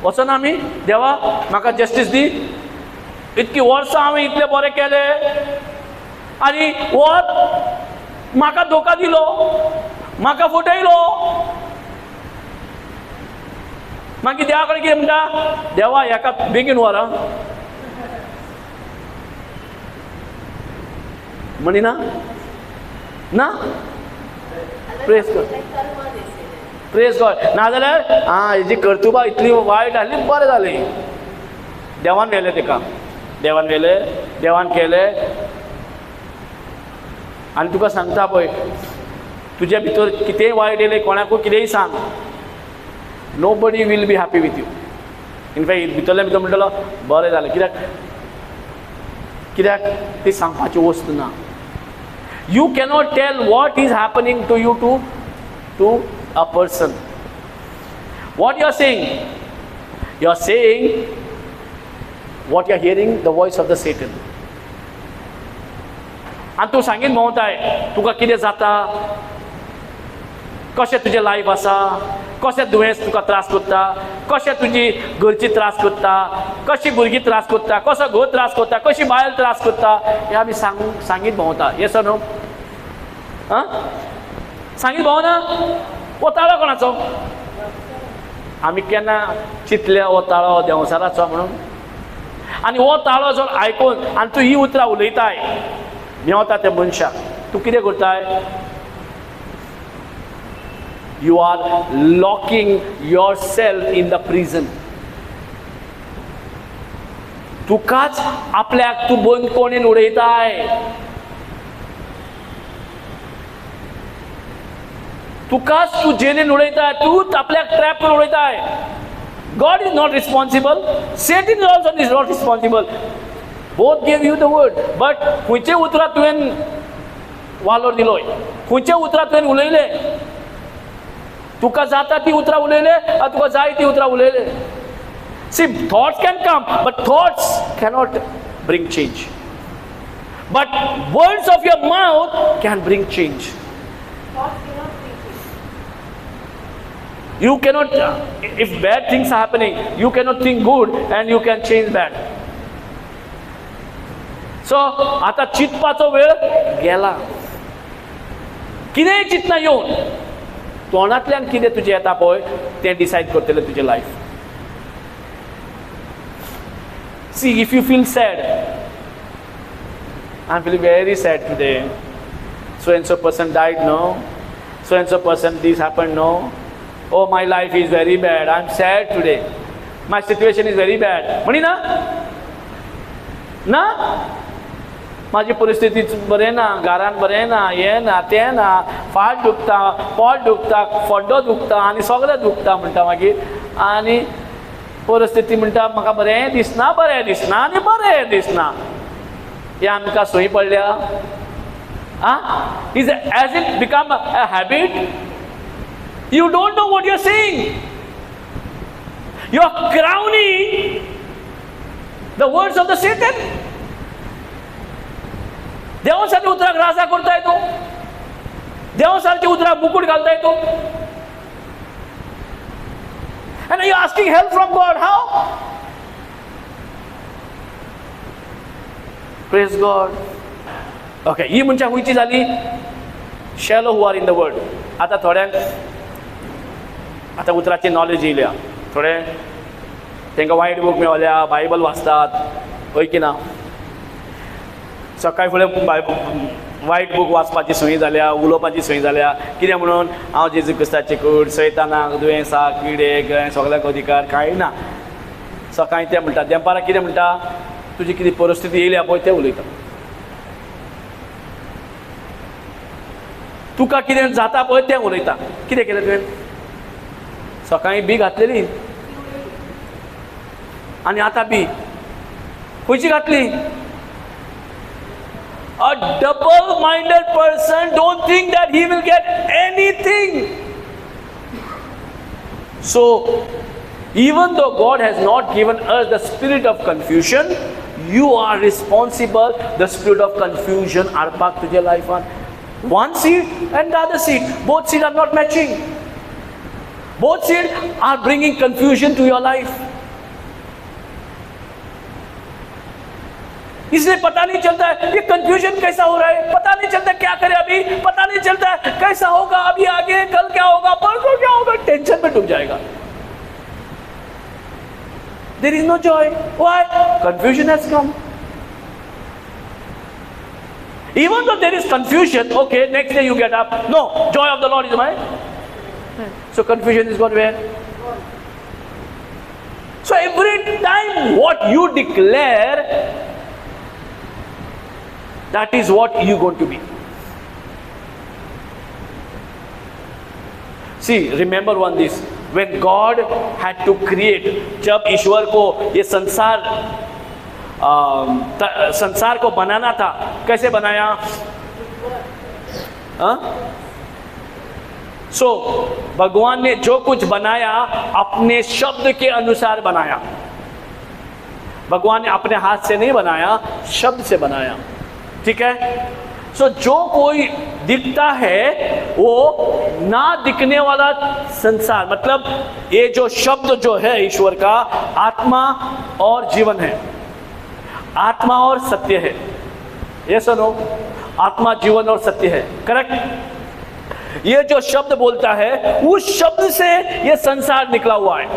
वचना आमी देवा म्हाका जस्टिस दी, इतकी वर्सां हांवें इतले बरें केले आनी वो म्हाका धोका दिलो, म्हाका फटयलो। मागीर देवा कडेन कितें म्हणटा? देवा हेका बेगीन व्हर म्हणिना ना? Praise God, praise God. नाजाल्यार हेजी कर्तुबा इतली वायट आसली, बरें जालें, देवान व्हेलें तेका, देवान व्हेलें, देवान केलें। आनी तुका सांगता पळय, तुज्या भितर कितेंय वायट येयलें, कोणाकूय कितेंय सांग, nobody will be happy with you. In fact भितरल्या भितर म्हणटलो बरें जालें, कित्याक कित्याक ती सांगपाची वस्त ना। You cannot tell what is happening to you to a person. What you are saying? You are saying what you are hearing, the voice of the Satan. आणि तू सांगीत भोंवताय तुका कितें जाता, कशें तुजें लायफ आसा, कशें दुयेंस तुका त्रास करता, कशें तुजी घरची त्रास करता, कशी भुरगीं त्रास करता, कसो घोव त्रास करता, कशी बायल त्रास करता, हें आमी सांगीत भोंवता। Yes or no? सांगीत भोंवना? वो ताळो कोणाचो? आमी केन्ना चिंतल्या वो ताळो देंवसाराचो म्हणून? आनी वो ताळो जर आयकून आनी तूं ही उतरां उलयताय, मेवता त्या मनशाक, तूं कितें करताय? You are locking yourself in the prison. तुकाच आपल्याक तू बंद कोणेन उडयताय, तुकाच तू जेलीन उडयताय, तूच आपल्याक ट्रॅप करून उडयताय। God is not responsible, Satan also is not responsible. Both gave you the word, but खंयचे उतरां तुवें वालोर दिलोय, खंयचे उतरां तुवें उलयले, तुका जाता ती उतरां उलयले, तुका जाय ती उतरां उलयले। See, thoughts can come, but thoughts cannot bring change. But words of your mouth can bring change. Thoughts cannot bring change. You cannot, if bad things are happening, you cannot think good and you can change bad. So, आता चिंतपाचो वेळ गेला। कितेंय चिंतना येवन तोंडांतल्यान कितें तुजें येता पळय तें डिसायड करतलें तुजें life. See, if you feel sad, I'm feeling very sad today. So and so person died, no? So and so person, this happened, no? Oh, my life is very bad. I'm sad today. My situation is very bad. म्हणी ना? ना? माझी परिस्थिती बरें ना, घरान बरें ना, हें ना, तें ना, फाट दुखता, पोट दुखता, फड्डो दुखता आनी सगळें दुखता म्हणटा मागीर। आनी परिस्थिती म्हणटा म्हाका बरें दिसना, बरें दिसना आनी बरें दिसना। हें आमकां संय पडल्या? Is it, has it become a habit? You don't know what you're saying. You're crowning the words of the Satan. देवासाठी उतराक राजा करता येतो, देवासारखे उतराक मुकुट घालता येतो. And are you asking help from God? How? Praise God. Okay, ही म्हणजे हुयची झाली shallow who are in the word. आता थोड्यांक आता उतराची नॉलेज येयल्या, थोडे तांकां वायट बूक मेळल्या, बायबल वाचतात, होय की ना. सकाळी फुडें वायट बूक वाचपाची संवय जाल्या, उलोवपाची संवय जाल्या. कितें म्हणून हांव जेजू क्रिस्ताचें कूड, सैतानाक, दुयेंसाक, किडेक, सगळ्याक अधिकार कांय ना. सकाळी ते म्हणटा, देंपाराक कितें म्हणटा, तुजी कितें परिस्थिती येयल्या पळय तें उलयता. तुका कितें जाता पळय तें उलयता. कितें केलें तुवें? सकाळी बी घातलेली आनी आतां बी खंयची घातली? A double-minded person don't think that he will get anything. So, even though God has not given us the spirit of confusion, you are responsible. The spirit of confusion arpak tujhe life on. One seed and the other seed. Both seeds are not matching. Both seeds are bringing confusion to your life. इसलिए पता नहीं चलता है ये confusion कैसा हो रहा है, पता नहीं चलता क्या करे अभी, पता नहीं चलता है कैसा होगा अभी आगे, कल क्या होगा, परसों क्या होगा, टेंशन में डूब जाएगा. There is no joy. Why? Confusion has come. Even though there is confusion, okay, next day you get up, no, joy of the Lord is mine. So confusion is gone where? So every time what you declare, that is what you going to be. See, remember one this, when God had to create, जब ईश्वर को ये संसार को बनाना था, कैसे बनाया? सो भगवान ने जो कुछ बनाया अपने शब्द के अनुसार बनाया. भगवान ने अपने हाथ से नहीं बनाया, शब्द से बनाया. ठीक है. सो जो कोई दिखता है वो ना दिखने वाला संसार, मतलब ये जो शब्द जो है ईश्वर का, आत्मा और जीवन है, आत्मा और सत्य है. ये सुनो, आत्मा, जीवन और सत्य है. करेक्ट. ये जो शब्द बोलता है उस शब्द से ये संसार निकला हुआ है.